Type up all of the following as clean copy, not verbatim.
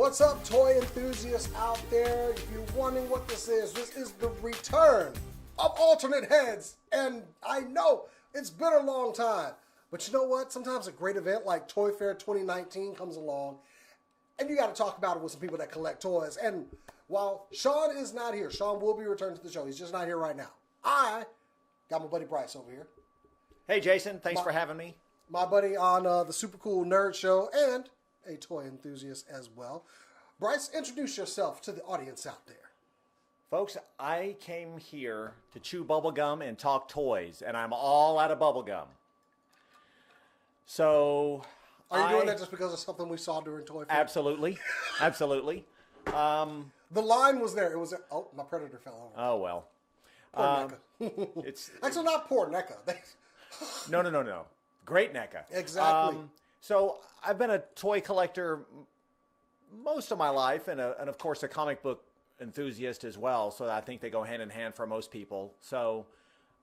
What's up, toy enthusiasts out there? If you're wondering what this is the return of alternate heads. And I know it's been a long time, but you know what? Sometimes a great event like Toy Fair 2019 comes along, and you got to talk about it with some people that collect toys. And while Sean is not here, Sean will be returning to the show. He's just not here right now. I got my buddy Bryce over here. Hey, Jason. Thanks for having me. My buddy on the Super Cool Nerd Show and a toy enthusiast as well. Bryce, introduce yourself to the audience out there. Folks, I came here to chew bubblegum and talk toys, and I'm all out of bubblegum. So... Are you doing that just because of something we saw during Toy Fair? Absolutely. Absolutely. The line was there. It was... Oh, my predator fell over. Oh, well. Poor NECA. It's Actually, not poor NECA. No. Great NECA. Exactly. So I've been a toy collector most of my life, and of course a comic book enthusiast as well. So I think they go hand in hand for most people. So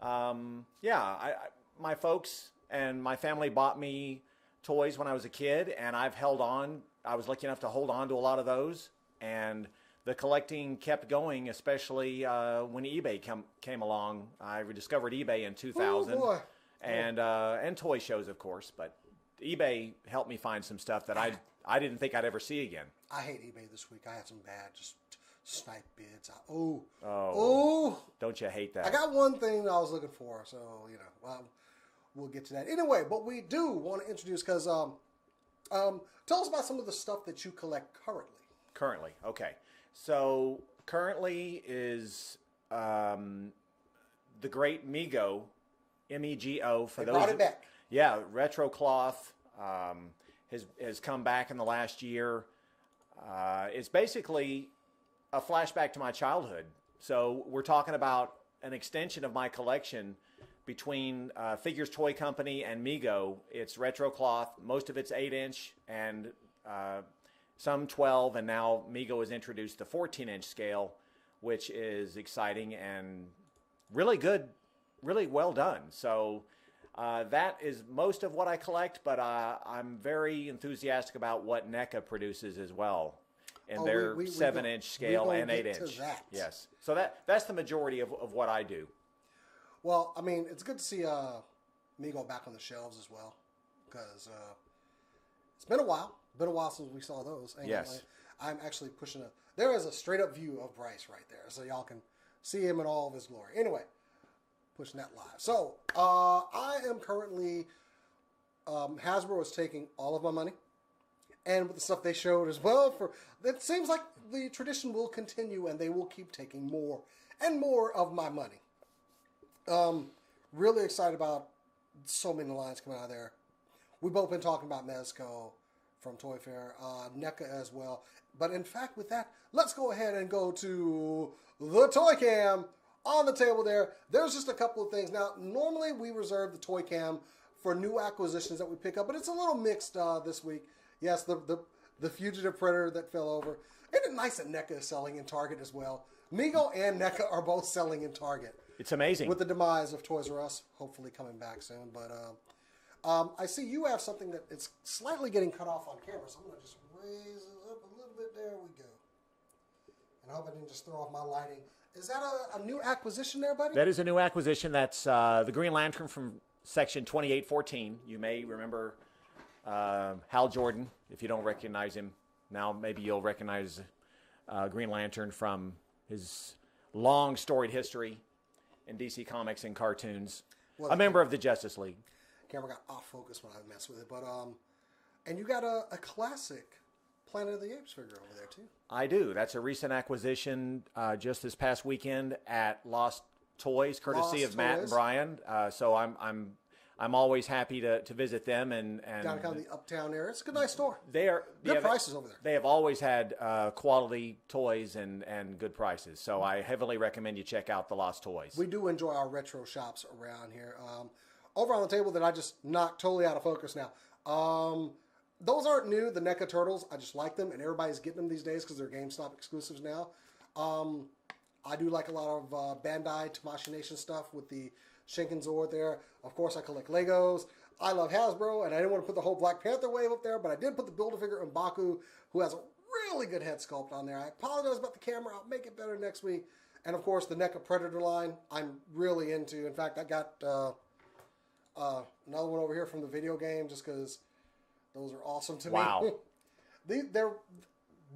my folks and my family bought me toys when I was a kid, and I've held on. I was lucky enough to hold on to a lot of those, and the collecting kept going, especially when eBay came along. I rediscovered eBay in 2000. Oh, boy. And toy shows, of course, but eBay helped me find some stuff that I didn't think I'd ever see again. I hate eBay this week. I had some bad, just snipe bids. Don't you hate that? I got one thing that I was looking for, so, we'll get to that. Anyway, but we do want to introduce, because, tell us about some of the stuff that you collect currently. Currently, okay. So, currently is the great Mego, M-E-G-O. They brought it back. Yeah, retro cloth has come back in the last year. It's basically a flashback to my childhood. So we're talking about an extension of my collection between Figures Toy Company and Mego. It's retro cloth. Most of it's 8-inch and some 12. And now Mego has introduced the 14-inch scale, which is exciting and really good, really well done. So that is most of what I collect, but I'm very enthusiastic about what NECA produces as well in their 7-inch scale and 8-inch. Yes. So that's the majority of what I do. Well, I mean, it's good to see Mego back on the shelves as well, because it's been a while. Been a while since we saw those. And yes. I'm actually pushing there is a straight up view of Bryce right there, so y'all can see him in all of his glory. Anyway, pushing that live. So, I am currently, Hasbro is taking all of my money, and with the stuff they showed as well, it seems like the tradition will continue, and they will keep taking more and more of my money. Really excited about so many lines coming out of there. We've both been talking about Mezco from Toy Fair, NECA as well. But in fact, with that, let's go ahead and go to the Toy Cam. On the table there's just a couple of things. Now, normally we reserve the Toy Cam for new acquisitions that we pick up, but it's a little mixed this week. Yes, the Fugitive Predator that fell over. Isn't it nice that NECA is selling in Target as well? Mego and NECA are both selling in Target. It's amazing. With the demise of Toys R Us, hopefully coming back soon. But I see you have something that it's slightly getting cut off on camera, so I'm going to just raise it up a little bit. There we go. And I hope I didn't just throw off my lighting. Is that a new acquisition there, buddy? That is a new acquisition. That's the Green Lantern from Section 2814. You may remember Hal Jordan, if you don't recognize him. Now maybe you'll recognize Green Lantern from his long storied history in DC Comics and cartoons. Well, a member of the Justice League. Camera got off focus when I messed with it. But and you got a classic Planet of the Apes figure over there, too. I do. That's a recent acquisition just this past weekend at Lost Toys, courtesy of Matt and Brian. So I'm always happy to visit them and down kind of the uptown area. It's a good, nice store. They are good prices over there. They have always had quality toys and good prices. So I heavily recommend you check out the Lost Toys. We do enjoy our retro shops around here. Over on the table that I just knocked totally out of focus now. Those aren't new, the NECA Turtles. I just like them, and everybody's getting them these days because they're GameStop exclusives now. I do like a lot of Bandai Tamashii Nation stuff with the Shinken Zord there. Of course, I collect Legos. I love Hasbro, and I didn't want to put the whole Black Panther wave up there, but I did put the Build-A-Figure M'Baku, who has a Really good head sculpt on there. I apologize about the camera. I'll make it better next week. And of course, the NECA Predator line, I'm really into. In fact, I got another one over here from the video game just because those are awesome to me. Wow. They're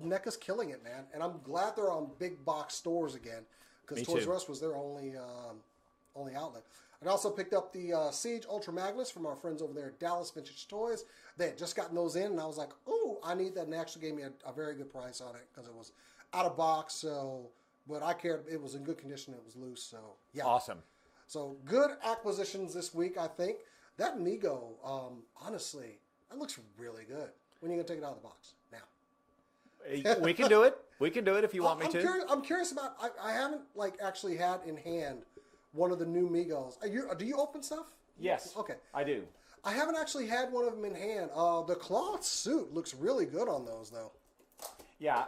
NECA's killing it, man. And I'm glad they're on big box stores again because Toys R Us was their only outlet. I also picked up the Siege Ultra Magnus from our friends over there at Dallas Vintage Toys. They had just gotten those in, and I was like, "Ooh, I need that!" And they actually gave me a very good price on it because it was out of box. So, but I cared; it was in good condition. It was loose. So, yeah, Awesome. So, good acquisitions this week. I think that Mego, honestly, that looks really good. When are you gonna take it out of the box? Now. We can do it. We can do it if you want me to. I'm curious about. I haven't actually had in hand one of the new Megos. Do you open stuff? Yes. Okay. I do. I haven't actually had one of them in hand. The cloth suit looks really good on those, though. Yeah.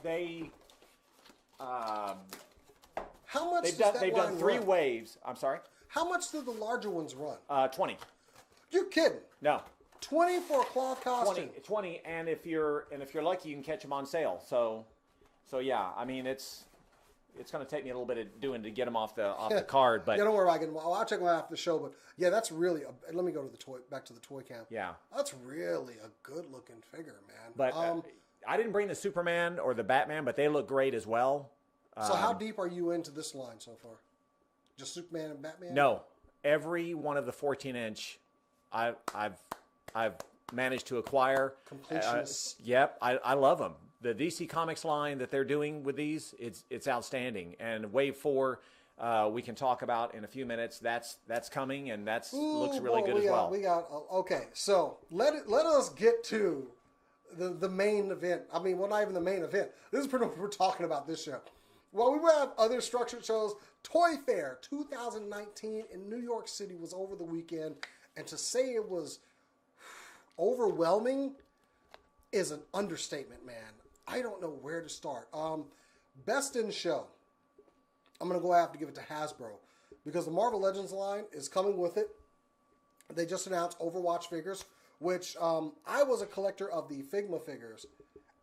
They. How much? They've done 3 waves. I'm sorry. How much do the larger ones run? 20. You're kidding? No. 20 for a cloth costume. 20, and if you're lucky, you can catch them on sale. So yeah. I mean, it's going to take me a little bit of doing to get them off the card, but yeah, don't worry about it. I'll check them out after the show. But yeah, that's really. Let me go to back to the toy camp. Yeah, that's really a good looking figure, man. But I didn't bring the Superman or the Batman, but they look great as well. So how deep are you into this line so far? Just Superman and Batman? No, every one of the 14-inch, I've managed to acquire. Completionists. Yep, I love them. The DC Comics line that they're doing with these, it's outstanding. And Wave 4, we can talk about in a few minutes. That's coming, and looks really good as well. We got okay. So let us get to the main event. I mean, well, not even the main event. This is pretty much what we're talking about this show. Well, we will have other structured shows. Toy Fair 2019 in New York City was over the weekend, and to say it was overwhelming is an understatement, man. I don't know where to start. Best in show. I'm going to have to give it to Hasbro because the Marvel Legends line is coming with it. They just announced Overwatch figures, which I was a collector of the Figma figures.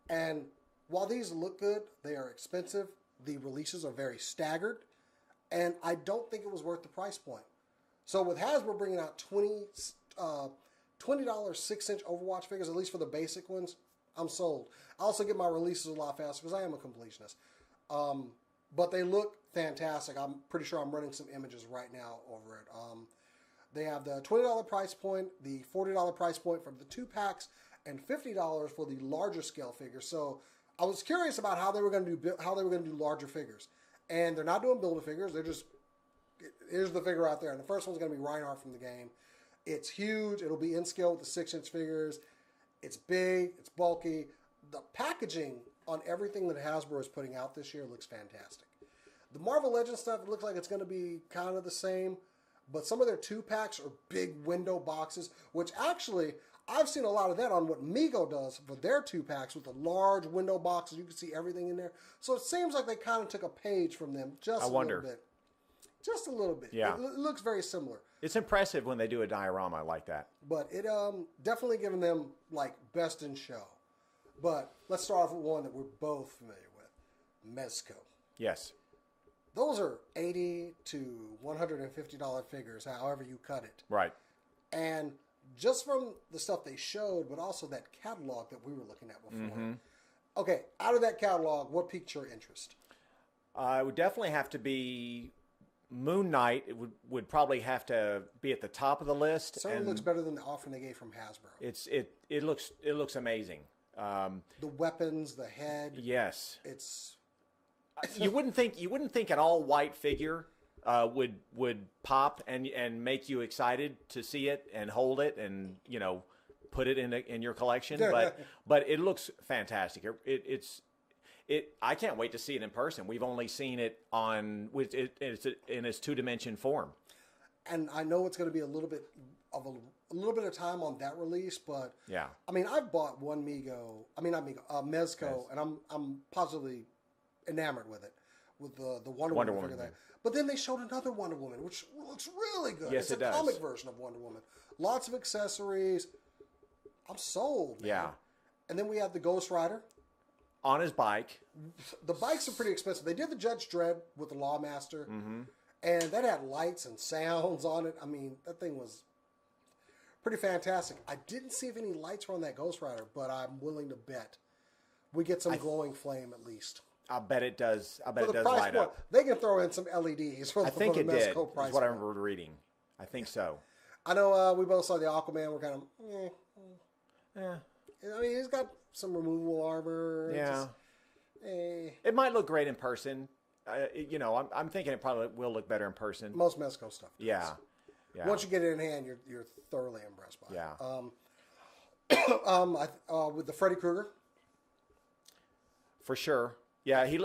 And while these look good, they are expensive. The releases are very staggered. And I don't think it was worth the price point. So with Hasbro bringing out $20 6-inch Overwatch figures, at least for the basic ones, I'm sold. I also get my releases a lot faster because I am a completionist. But they look fantastic. I'm pretty sure I'm running some images right now over it. They have the $20 price point, the $40 price point for the 2-packs, and $50 for the larger scale figures. So I was curious about how they were going to do larger figures, and they're not doing Build-A-Figures. They're just here's the figure out there, and the first one's going to be Reinhardt from the game. It's huge. It'll be in scale with the 6-inch figures. It's big. It's bulky. The packaging on everything that Hasbro is putting out this year looks fantastic. The Marvel Legends stuff, it looks like it's going to be kind of the same, but some of their 2-packs are big window boxes, which actually I've seen a lot of that on what Mego does for their 2-packs with the large window boxes. You can see everything in there. So it seems like they kind of took a page from them just a little bit. Just a little bit. Yeah. It looks very similar. It's impressive when they do a diorama like that. But it definitely giving them like best in show. But let's start off with one that we're both familiar with, Mezco. Yes. Those are $80 to $150 figures, however you cut it. Right. And just from the stuff they showed, but also that catalog that we were looking at before. Mm-hmm. Okay, out of that catalog, what piqued your interest? It would definitely have to be Moon Knight. It would probably have to be at the top of the list. Certainly looks better than the offering they gave from Hasbro. It looks amazing. The weapons, the head. Yes. It's you wouldn't think an all white figure would pop and make you excited to see it and hold it and put it in your collection. But it looks fantastic. I can't wait to see it in person. We've only seen it it's in its 2-dimension form. And I know it's going to be a little bit of time on that release, but yeah. I mean, I've bought one Mezco, and I'm positively enamored with it, with the Wonder Woman figure there. But then they showed another Wonder Woman, which looks really good. Yes, it's a comic version of Wonder Woman. Lots of accessories. I'm sold, man. Yeah. And then we have the Ghost Rider. On his bike. The bikes are pretty expensive. They did the Judge Dredd with the Lawmaster. Mm-hmm. And that had lights and sounds on it. I mean, that thing was pretty fantastic. I didn't see if any lights were on that Ghost Rider, but I'm willing to bet we get some glowing flame at least. I bet it does. I bet For it the does price light point, up. they can throw in some LEDs for, I think for it the did. Mezco price Is what I point. remember reading. I think so. I know we both saw the Aquaman. We're kind of, Yeah. I mean, he's got some removable armor. Yeah. Just, It might look great in person. You know, I'm thinking it probably will look better in person. Most Mezco stuff does. Yeah. Yeah. Once you get it in hand, you're thoroughly impressed by Yeah. it. With the Freddy Krueger. For sure. Yeah, he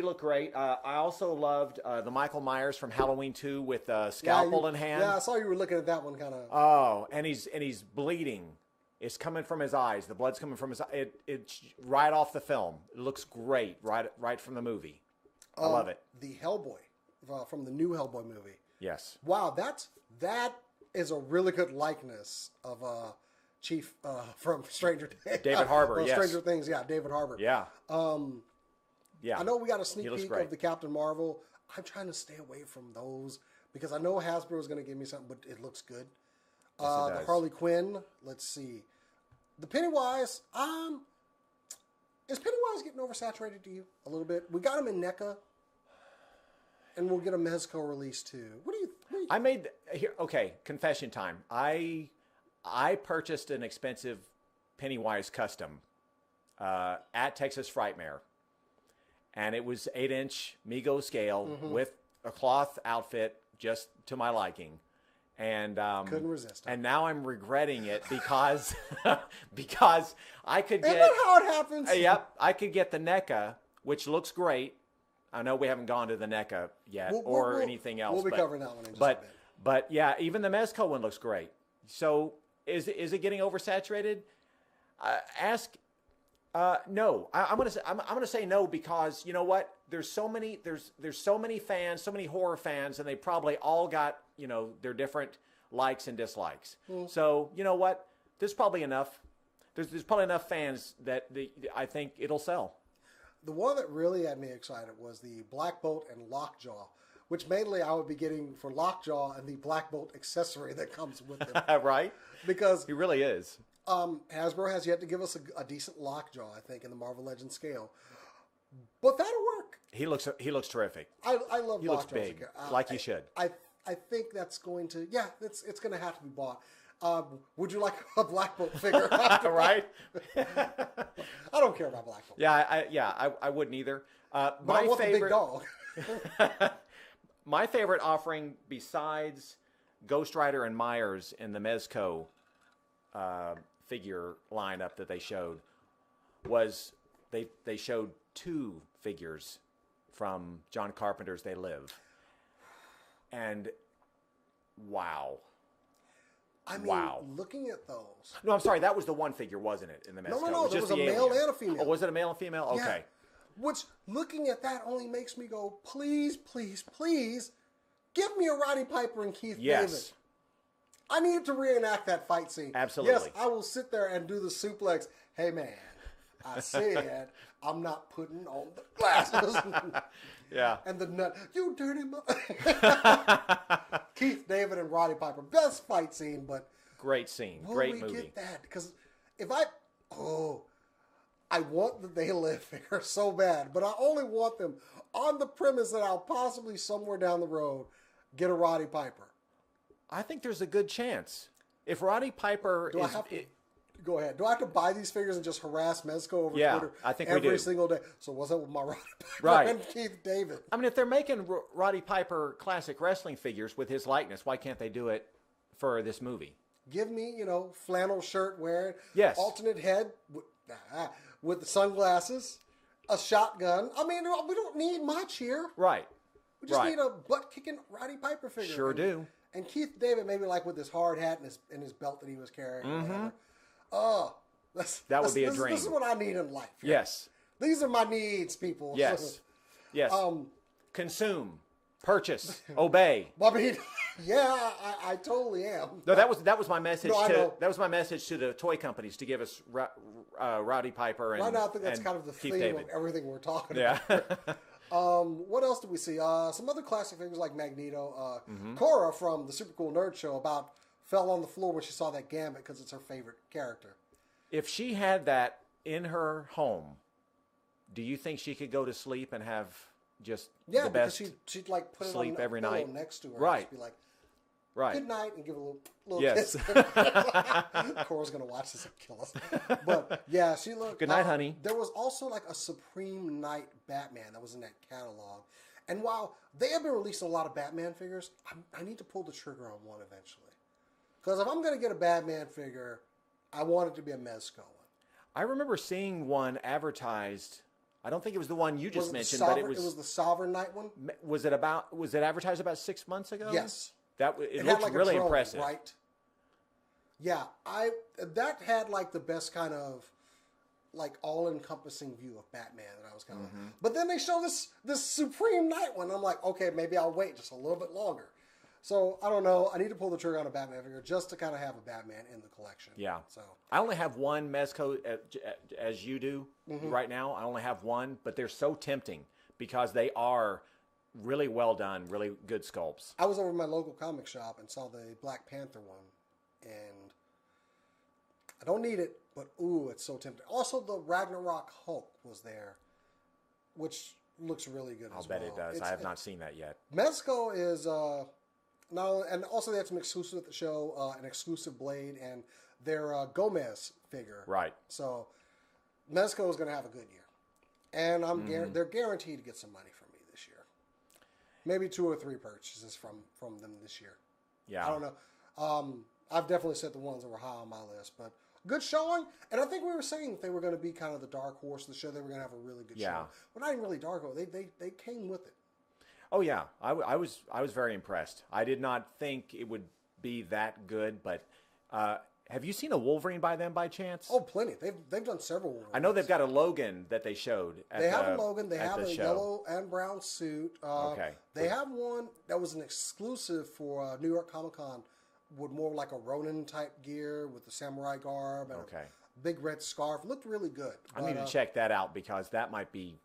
looked great. I also loved the Michael Myers from Halloween 2 with a scalpel in hand. Yeah, I saw you were looking at that one kind of. Oh, and he's bleeding. It's coming from his eyes. The blood's coming from his eye. It's right off the film. It looks great, right from the movie. I love it. The Hellboy from the new Hellboy movie. Yes. Wow, that is a really good likeness of Chief from Stranger Things. David Harbour, yes. Stranger Things, yeah, David Harbour. Yeah. Yeah. I know we got a sneak peek great. of the Captain Marvel. I'm trying to stay away from those because I know Hasbro is going to give me something, but it looks good. Yes, it The does. Harley Quinn. Let's see. The Pennywise. Is Pennywise getting oversaturated to you a little bit? We got him in NECA, and we'll get a Mezco release too. What do you? I made here. Okay, confession time. I purchased an expensive Pennywise custom at Texas Frightmare, and it was 8-inch Mego scale with a cloth outfit just to my liking. And Couldn't resist it. And now I'm regretting it because because I could get. Isn't that how it happens? Yep, I could get the NECA, which looks great. I know we haven't gone to the NECA yet or anything else. We'll be covering that one in just a bit. But yeah, even the Mezco one looks great. So is it getting oversaturated? No. I'm gonna say no because you know what? There's so many fans, so many horror fans, and they probably all got their different likes and dislikes. So you know what? There's probably enough. There's probably enough fans that I think it'll sell. The one that really had me excited was the Black Bolt and Lockjaw, which mainly I would be getting for Lockjaw and the Black Bolt accessory that comes with them. Right? Because he really is. Hasbro has yet to give us a decent Lockjaw, I think, in the Marvel Legends scale. But that'll work. He looks terrific. I love Lockjaw. He looks big, like you should. I think that's going to it's going to have to be bought. Would you like a Black Bolt figure? Right? I don't care about Black Bolt. Yeah, I wouldn't either. But I want the big dog. My favorite offering besides Ghost Rider and Myers in the Mezco figure lineup that they showed was they showed 2 figures from John Carpenter's They Live. And wow. I mean, looking at those. No, I'm sorry. That was the one figure, wasn't it, in the Mezco? No. There was a male and a female. Oh, was it a male and female? Okay. Yeah. Which, looking at that, only makes me go, please, please, please, give me a Roddy Piper and Keith David. I need to reenact that fight scene. Absolutely. Yes, I will sit there and do the suplex. Hey, man, I said I'm not putting on the glasses. Yeah. And the nut. You dirty mother. Keith David and Roddy Piper. Best fight scene, but. Great scene. Will Great we movie. get that? Because if I want the They Live figure so bad, but I only want them on the premise that I'll possibly somewhere down the road get a Roddy Piper. I think there's a good chance. If Roddy Piper Go ahead. Do I have to buy these figures and just harass Mezco over Twitter I think we do. every single day? So what's up with my Roddy Piper Right. and Keith David? I mean, if they're making Roddy Piper classic wrestling figures with his likeness, why can't they do it for this movie? Give me, flannel shirt wearing, Yes. alternate head with the sunglasses, a shotgun. I mean, we don't need much here. Right. We just need a butt-kicking Roddy Piper figure. Sure do. And Keith David, maybe like with his hard hat and his belt that he was carrying. Or whatever. Oh, that would be a dream. This is what I need in life. Yes. These are my needs, people. Yes. Yes. Consume. Purchase. Obey. I mean, yeah, I totally am. No, that was my message. No, that was my message to the toy companies to give us Rowdy Piper and right now. I think that's kind of the Keith theme David. of everything we're talking Yeah. about. What else did we see? Some other classic figures like Magneto. Cora from the Super Cool Nerd Show fell on the floor when she saw that Gambit because it's her favorite character. If she had that in her home, do you think she could go to sleep and have just the best because she'd like put sleep it on every the pillow night next to her. Right. And she'd be like, right. good night, and give a little Yes. kiss. Cora's gonna watch this and kill us. But yeah, she looked. Good night, honey. There was also like a Supreme Knight Batman that was in that catalog, and while they have been releasing a lot of Batman figures, I need to pull the trigger on one eventually. Because if I'm gonna get a Batman figure, I want it to be a Mezco one. I remember seeing one advertised. I don't think it was the one you just mentioned, but it was the Sovereign Knight one. Was it advertised about 6 months ago? Yes. It had looked like really a drone, impressive. right? Yeah, that had like the best kind of like all-encompassing view of Batman that I was kind of. But then they show this Supreme Knight one. I'm like, okay, maybe I'll wait just a little bit longer. So I don't know. I need to pull the trigger on a Batman figure just to kind of have a Batman in the collection. Yeah. So I only have one Mezco as you do right now. I only have one, but they're so tempting because they are really well done, really good sculpts. I was over in my local comic shop and saw the Black Panther one, and I don't need it, but ooh, it's so tempting. Also, the Ragnarok Hulk was there, which looks really good as well. I'll bet it does. I have not seen that yet. Mezco is now, and also they had some exclusive at the show, an exclusive Blade and their Gomez figure. Right. So Mezco is going to have a good year, and they're guaranteed to get some money from me this year. Maybe 2 or 3 purchases from them this year. Yeah. I don't know. I've definitely said the ones that were high on my list, but good showing. And I think we were saying that they were going to be kind of the dark horse of the show. They were going to have a really good show. But not even really dark horse. They came with it. Oh yeah, I was very impressed. I did not think it would be that good, but have you seen a Wolverine by them by chance? Oh, plenty. They've done several Wolverines. I know they've got a Logan that they showed. They have a Logan. They have a yellow and brown suit. Okay. They have one that was an exclusive for New York Comic Con with more like a Ronin type gear with the samurai garb and a big red scarf. Looked really good. I need to check that out because that might be.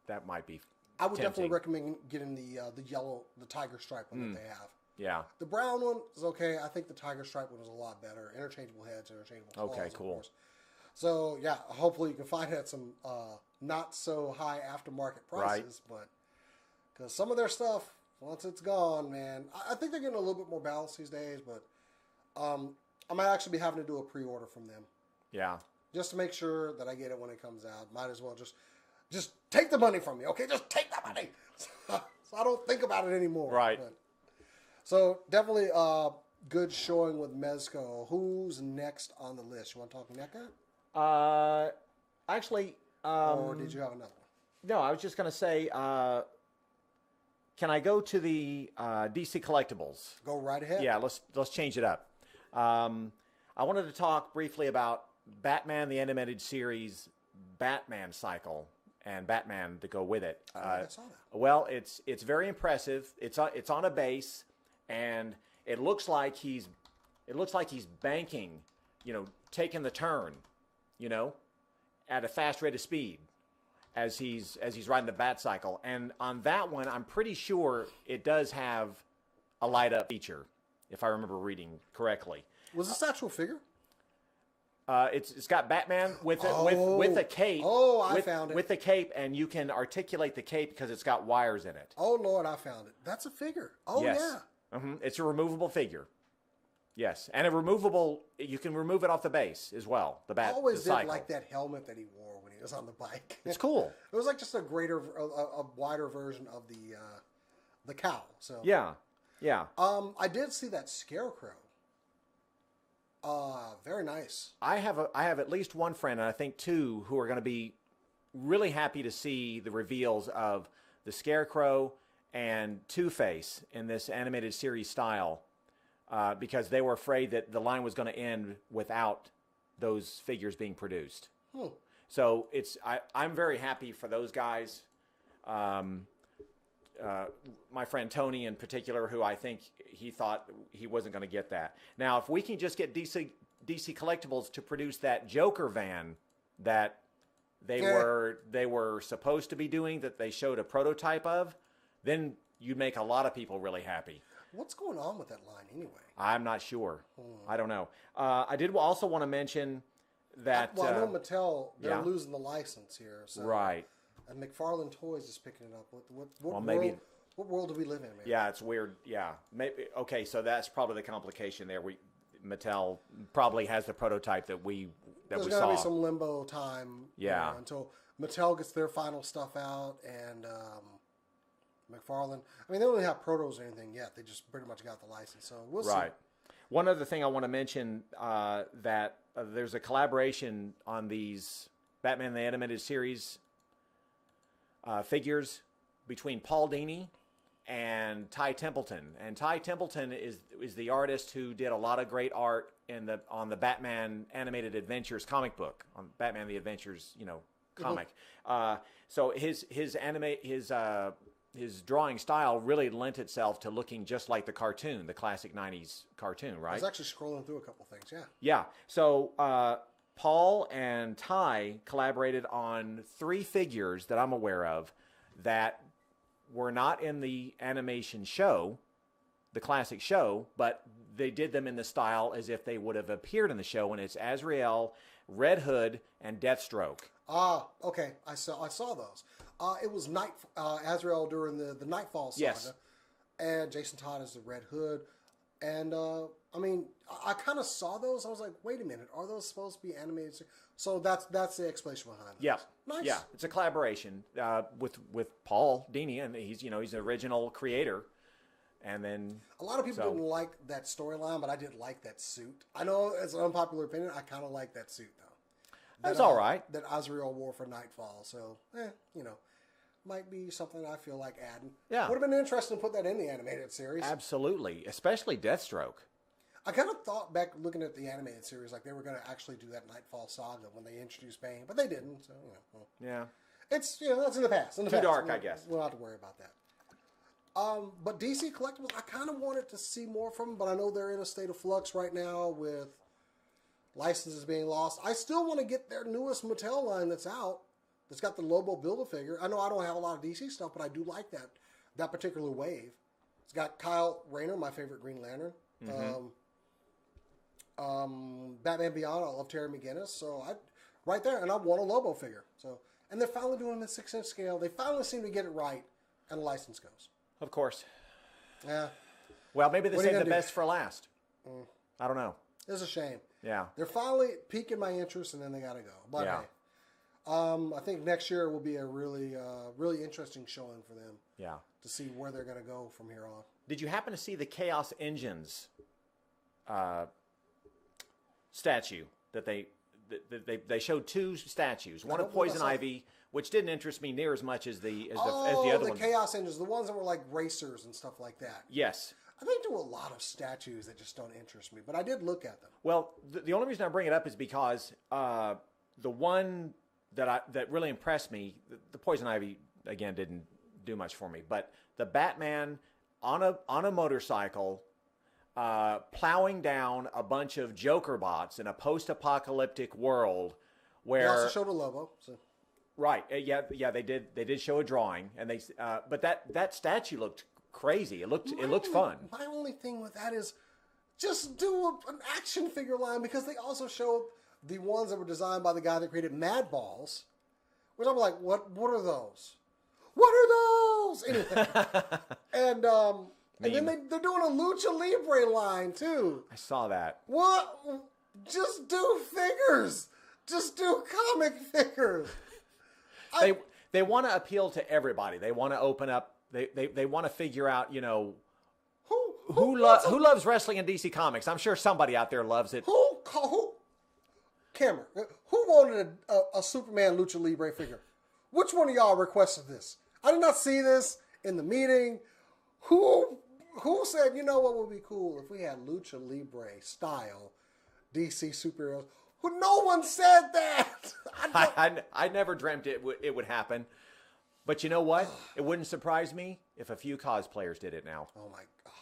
I would tempting. definitely recommend getting the yellow, the tiger stripe one that they have. Yeah. The brown one is okay. I think the tiger stripe one is a lot better. Interchangeable heads, interchangeable claws. Okay, cool. Of course. So yeah, hopefully you can find it at some not so high aftermarket prices, but because some of their stuff, once it's gone, man, I think they're getting a little bit more balanced these days. But I might actually be having to do a pre-order from them. Yeah. Just to make sure that I get it when it comes out. Might as well just take the money from me, okay? Just take the money, so I don't think about it anymore. Right. But, so definitely good showing with Mezco. Who's next on the list? You want to talk NECA? Actually. Or did you have another one? No, I was just going to say, can I go to the DC Collectibles? Go right ahead. Yeah, let's change it up. I wanted to talk briefly about Batman the Animated Series, Batman cycle, and Batman to go with it. I saw that. Well, it's very impressive. It's on a base, and it looks like he's banking, taking the turn, at a fast rate of speed as he's riding the Bat cycle. And on that one, I'm pretty sure it does have a light up feature, if I remember reading correctly. Was this actual figure? It's got Batman with a cape. Oh, I found it. With the cape, and you can articulate the cape because it's got wires in it. Oh, Lord, I found it. That's a figure. Oh, yes. Yeah. Mm-hmm. It's a removable figure. Yes, and you can remove it off the base as well. The Bat. I always the did cycle. like that helmet that he wore when he was on the bike. It's cool. It was like just a wider version of the cow. So yeah. I did see that Scarecrow. Very nice. I have at least one friend, and I think 2, who are going to be really happy to see the reveals of the Scarecrow and Two-Face in this animated series style, because they were afraid that the line was going to end without those figures being produced. So I'm very happy for those guys my friend Tony in particular, who I think he thought he wasn't going to get that. Now, if we can just get DC Collectibles to produce that Joker van that they were supposed to be doing, that they showed a prototype of, then you'd make a lot of people really happy. What's going on with that line anyway? I'm not sure. I don't know. I did also want to mention that... I know Mattel, they're losing the license here. So, right. And McFarlane Toys is picking it up. What world do we live in, man? Yeah, it's weird. Yeah. Maybe, okay, so that's probably the complication there. Mattel probably has the prototype that we saw. There's got to be some limbo time until Mattel gets their final stuff out and McFarlane. I mean, they don't really have protos or anything yet. They just pretty much got the license, so we'll see. Right. One other thing I want to mention, that there's a collaboration on these Batman the Animated Series figures between Paul Dini and Ty Templeton. And Ty Templeton is the artist who did a lot of great art on the Batman Animated Adventures comic book, on Batman the Adventures, comic. So his drawing style really lent itself to looking just like the cartoon, the classic 90s cartoon, right? I was actually scrolling through a couple things, yeah. Yeah. So Paul and Ty collaborated on 3 figures that I'm aware of that were not in the animation show, the classic show, but they did them in the style as if they would have appeared in the show, and it's Azrael, Red Hood, and Deathstroke. Ah, okay. I saw those. It was Azrael during the Nightfall saga. Yes. And Jason Todd is the Red Hood. And, I mean, I kind of saw those. I was like, wait a minute. Are those supposed to be animated? So that's the explanation behind it. Yeah. Nice. Yeah. It's a collaboration with Paul Dini, and he's the original creator. And then a lot of people didn't like that storyline, but I did like that suit. I know it's an unpopular opinion. I kind of like that suit, though. That's all right. That Azrael wore for Nightfall. So, might be something I feel like adding. Yeah. Would have been interesting to put that in the animated series. Absolutely. Especially Deathstroke. I kind of thought back looking at the animated series like they were going to actually do that Nightfall saga when they introduced Bane, but they didn't. So, yeah. It's, that's in the past. Too dark, I guess. We'll have to worry about that. But DC Collectibles, I kind of wanted to see more from them, but I know they're in a state of flux right now with licenses being lost. I still want to get their newest Mattel line that's out. That's got the Lobo Build-A-Figure. I know I don't have a lot of DC stuff, but I do like that particular wave. It's got Kyle Rayner, my favorite Green Lantern. Mm-hmm. Batman Beyond, I love Terry McGinnis. So right there, and I want a Lobo figure. So, and they're finally doing the 6-inch scale. They finally seem to get it right, and the license goes. Of course. Yeah. Well, maybe they saved the best for last. I don't know. It's a shame. Yeah. They're finally piquing my interest, and then they got to go. But yeah. I think next year will be a really, really interesting showing for them. Yeah. To see where they're going to go from here on. Did you happen to see the Chaos Engines statue that they showed 2 statues? One of Poison Ivy, which didn't interest me near as much as the other one. The Chaos Engines, the ones that were like racers and stuff like that. Yes. I think there were a lot of statues that just don't interest me, but I did look at them. Well, the only reason I bring it up is because the one that really impressed me, the Poison Ivy again didn't do much for me, but the Batman on a motorcycle plowing down a bunch of Joker bots in a post-apocalyptic world where they also showed a Lobo. So. Right. Yeah. They did show a drawing, and but that statue looked crazy. It looked fun. My only thing with that is just do an action figure line, because they also showed the ones that were designed by the guy that created Mad Balls, which I'm like, what are those? What are those? Anyway, and then they're doing a Lucha Libre line too. I saw that. What? Just do figures. Just do comic figures. They want to appeal to everybody. They want to open up. They want to figure out, who loves wrestling in DC Comics. I'm sure somebody out there loves it. Cameron, who wanted a Superman Lucha Libre figure? Which one of y'all requested this? I did not see this in the meeting. Who said, what would be cool if we had Lucha Libre style DC superheroes? No one said that. I never dreamt it would happen. But you know what? It wouldn't surprise me if a few cosplayers did it now. Oh my god.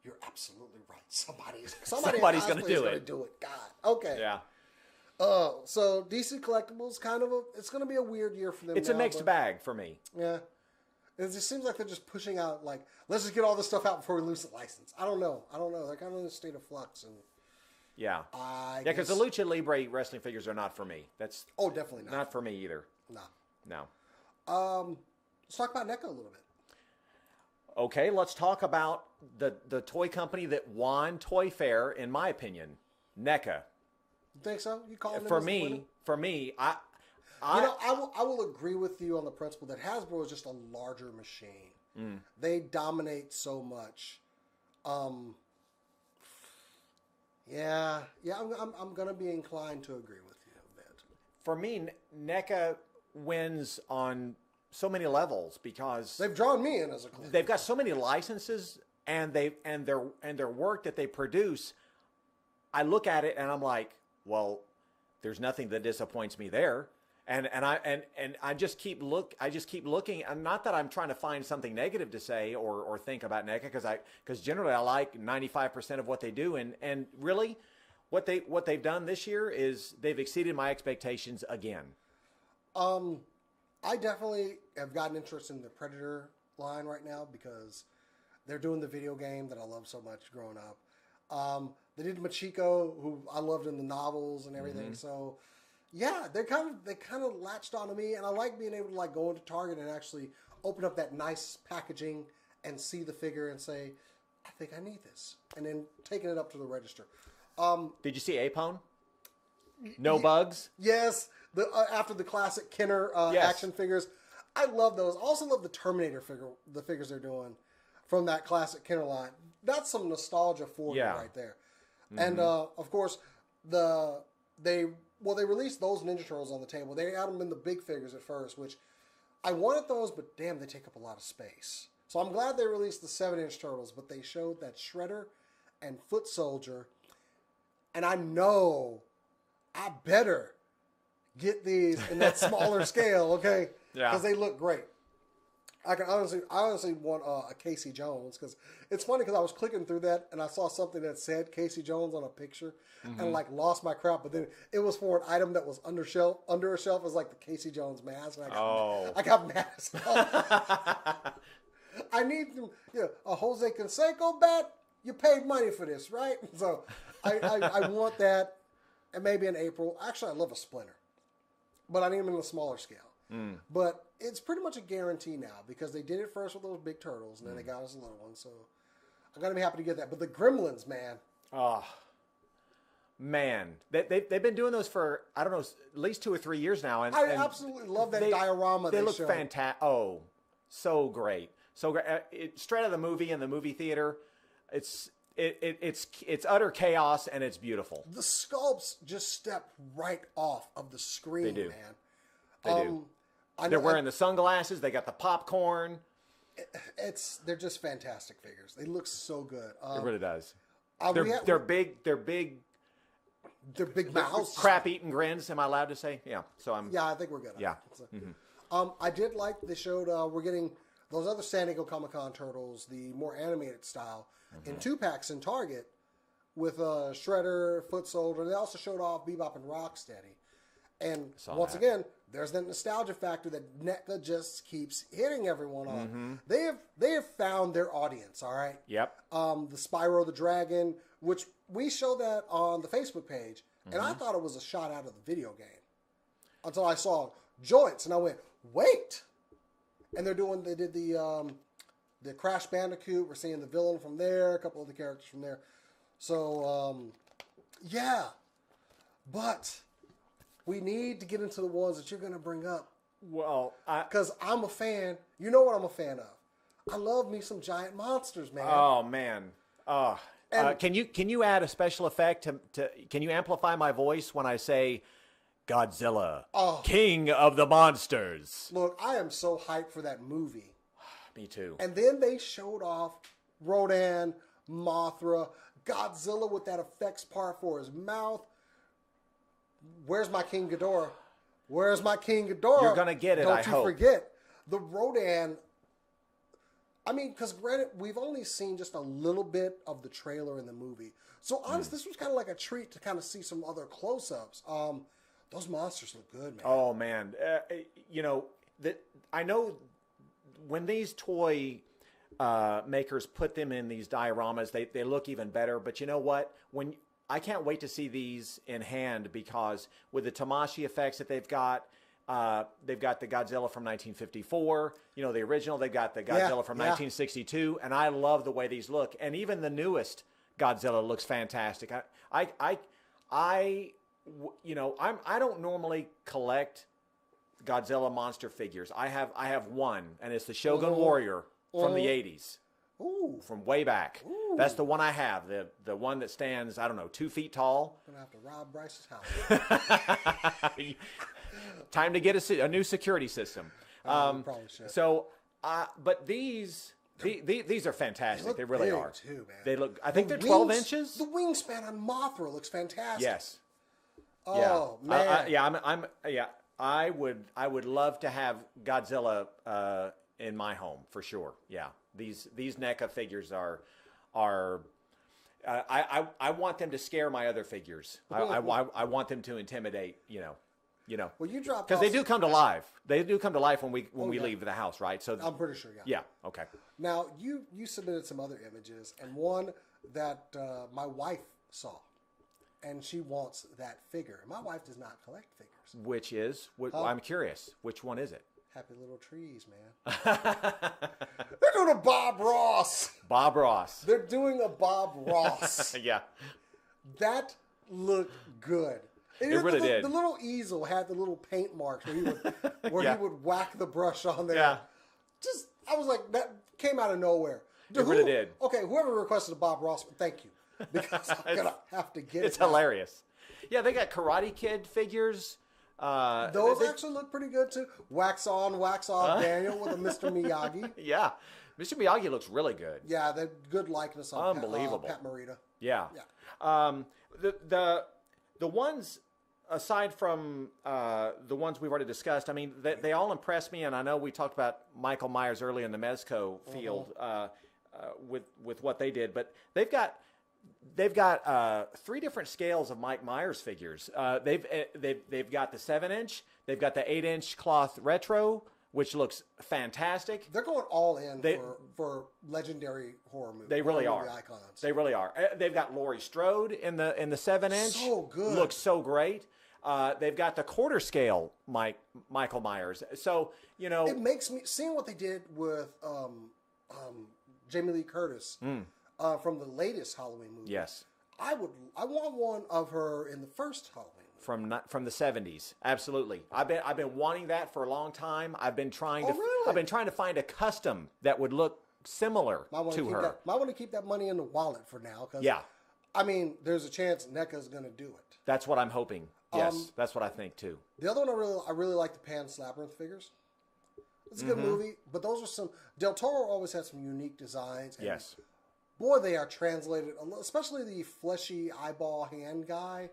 You're absolutely right. Somebody's going to do it. God. Okay. Yeah. So DC Collectibles it's going to be a weird year for them. It's a mixed bag for me. Yeah. It just seems like they're just pushing out, like, let's just get all this stuff out before we lose the license. I don't know. They're kind of in a state of flux. And yeah. Because the Lucha Libre wrestling figures are not for me. That's definitely not. Not for me either. No. No. Let's talk about NECA a little bit. Okay, let's talk about the toy company that won Toy Fair, in my opinion, NECA. You think so? You call them for me, I will agree with you on the principle that Hasbro is just a larger machine. They dominate so much. I'm gonna be inclined to agree with you a bit. For me, NECA wins on so many levels because they've drawn me in as a collector. They've got so many licenses and their work that they produce. I look at it and I'm like, well, there's nothing that disappoints me there. And I just keep looking. And not that I'm trying to find something negative to say or think about NECA because generally I like 95% of what they do. And really, what they've done this year is they've exceeded my expectations again. I definitely have gotten interest in the Predator line right now because they're doing the video game that I love so much growing up. They did Machiko, who I loved in the novels and everything. So, yeah, they kind of latched onto me, and I like being able to like go into Target and actually open up that nice packaging and see the figure and say, I think I need this, and then taking it up to the register. Did you see Apone? No bugs? Yes. After the classic Kenner action figures. I love those. I also love the Terminator figures they're doing from that classic Kenner line. That's some nostalgia for me right there. And, of course, they released those Ninja Turtles on the table. They had them in the big figures at first, which I wanted those, but damn, they take up a lot of space. So I'm glad they released the 7-inch Turtles, but they showed that Shredder and Foot Soldier. And I know I better get these in that smaller scale, okay? Yeah. Because they look great. I honestly want a Casey Jones because it's funny because I was clicking through that and I saw something that said Casey Jones on a picture and like lost my crap. But then it was for an item that was under a shelf was like the Casey Jones mask. And I got mad as hell. I need a Jose Canseco bat. You paid money for this, right? So I want that, and maybe in April. Actually, I love a Splinter, but I need them in a smaller scale. But it's pretty much a guarantee now because they did it first with those big turtles, and then they got us a little one. So I'm gonna be happy to get that. But the Gremlins, man. Oh, man, they've been doing those for I don't know at least 2 or 3 years now, and I absolutely love that diorama. They look fantastic. Oh, so great, so great. Straight out of the movie in the movie theater. It's utter chaos and it's beautiful. The sculpts just step right off of the screen, they do. Man. They do. They're wearing the sunglasses. They got the popcorn. They're just fantastic figures. They look so good. It really does. They're big. They're big. They're big mouths. Crap eating grins. Am I allowed to say? Yeah. So I think we're good. Yeah. I did like they showed. We're getting those other San Diego Comic-Con turtles, the more animated style, in 2-packs in Target with Shredder, Foot Soldier. They also showed off Bebop and Rocksteady. And once again, there's that nostalgia factor that NECA just keeps hitting everyone on. They have found their audience, all right? Yep. The Spyro the Dragon, which we showed that on the Facebook page, and I thought it was a shot out of the video game until I saw joints, and I went, wait. And they did the Crash Bandicoot. We're seeing the villain from there, a couple of the characters from there. So, yeah. But we need to get into the ones that you're going to bring up. Well, because I'm a fan. You know what I'm a fan of. I love me some giant monsters, man. Oh, man. Can you add a special effect to can you amplify my voice when I say Godzilla, King of the Monsters? Look, I am so hyped for that movie. Me too. And then they showed off Rodin, Mothra, Godzilla with that effects part for his mouth. Where's my King Ghidorah? Where's my King Ghidorah? You're going to get it, I hope. Don't you forget. The Rodin I mean, because granted, we've only seen just a little bit of the trailer in the movie. So honestly, this was kind of like a treat to kind of see some other close-ups. Those monsters look good, man. Oh, man. You know, I know when these toy makers put them in these dioramas, they look even better. But you know what? I can't wait to see these in hand, because with the Tamashii effects that they've got the Godzilla from 1954, you know, the original. They've got the Godzilla from 1962, and I love the way these look. And even the newest Godzilla looks fantastic. I don't normally collect Godzilla monster figures. I have one, and it's the Shogun Warrior from the 80s. Ooh. From way back. Ooh. That's the one I have. The one that stands, I don't know, 2 feet tall. I'm going to have to rob Bryce's house. Time to get a new security system. Probably should. So, but these are fantastic. They really are. Too, man. They look. I think they're 12 inches. The wingspan on Mothra looks fantastic. Yes. Oh man. I would love to have Godzilla in my home for sure. Yeah. These NECA figures are. I want them to scare my other figures. I want them to intimidate. You know. Well, you dropped because they do come to life. They do come to life when we leave the house, right? So I'm pretty sure. Yeah. Yeah. Okay. Now you submitted some other images, and one that my wife saw, and she wants that figure. My wife does not collect figures. Which is? I'm curious. Which one is it? Happy Little Trees, man. They're doing a Bob Ross. Bob Ross. They're doing a Bob Ross. Yeah. That looked good. It really did. The little easel had the little paint marks where he would whack the brush on there. Yeah. I was like, that came out of nowhere. It really did. Okay, whoever requested a Bob Ross, thank you. Because I'm going to have to get it. It's hilarious. Yeah, they got Karate Kid figures. Those actually look pretty good, too. Wax on, wax off Daniel with a Mr. Miyagi. Yeah. Mr. Miyagi looks really good. Yeah, the good likeness on Unbelievable. Pat Morita. Yeah. The ones, aside from the ones we've already discussed, I mean, they all impress me, and I know we talked about Michael Myers early in the Mezco field with what they did, but they've got 3 different scales of Mike Myers figures. They've got the 7-inch, they've got the 8-inch cloth retro, which looks fantastic. They're going all in for legendary horror movies. They really are. Icons. They really are. They've got Laurie Strode in the 7-inch. So good. Looks so great. They've got the quarter scale Michael Myers. So, you know, it makes me seeing what they did with Jamie Lee Curtis from the latest Halloween movie. Yes. I want one of her in the first Halloween movie. From the 70s. Absolutely. I've been wanting that for a long time. I've been trying to find a custom that would look similar to her. Might want to keep that money in the wallet for now. Yeah. I mean, there's a chance NECA's going to do it. That's what I'm hoping. Yes, that's what I think too. The other one I really like the Pan's Labyrinth figures. It's a good movie, but those are some... Del Toro always had some unique designs. And yes. Boy, they are translated, especially the fleshy eyeball hand guy.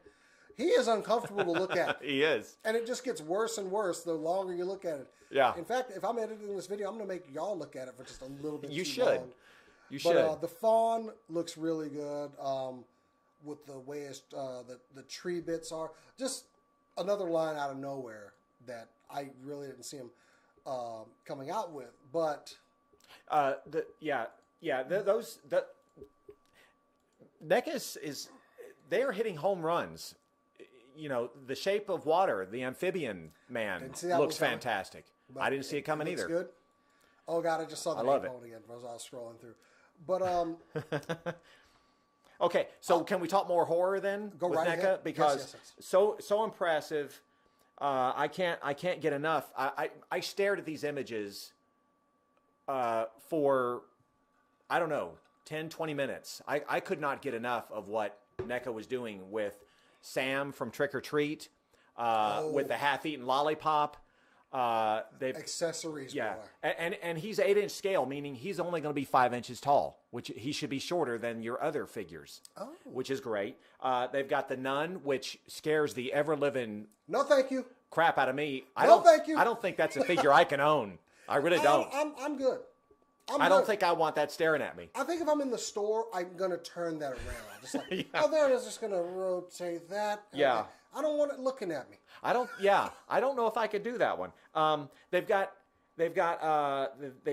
He is uncomfortable to look at. He is. And it just gets worse and worse the longer you look at it. Yeah. In fact, if I'm editing this video, I'm going to make y'all look at it for just a little bit You too should. long. You should. But the fawn looks really good with the way the tree bits are. Just another line out of nowhere that I really didn't see him coming out with. But NECA is they are hitting home runs. You know, the Shape of Water, the amphibian man looks fantastic. I didn't see it coming either. Good. Oh God, I just saw the name again as I was scrolling through. But okay, so can we talk more horror then go with right NECA? ahead. Because so impressive. I can't get enough. I stared at these images for I don't know 10, 20 minutes. I could not get enough of what NECA was doing with Sam from Trick or Treat, with the half-eaten lollipop. Accessories. Yeah, and he's 8-inch scale, meaning he's only going to be 5 inches tall, which he should be shorter than your other figures, which is great. They've got the Nun, which scares the ever-living no thank you crap out of me. Thank you. I don't think that's a figure I can own. I really don't. I'm good. I don't think I want that staring at me. I think if I'm in the store, I'm going to turn that around. Just like, Yeah. oh, there it is. Just going to rotate that. Yeah. Okay. I don't want it looking at me. I don't know if I could do that one. They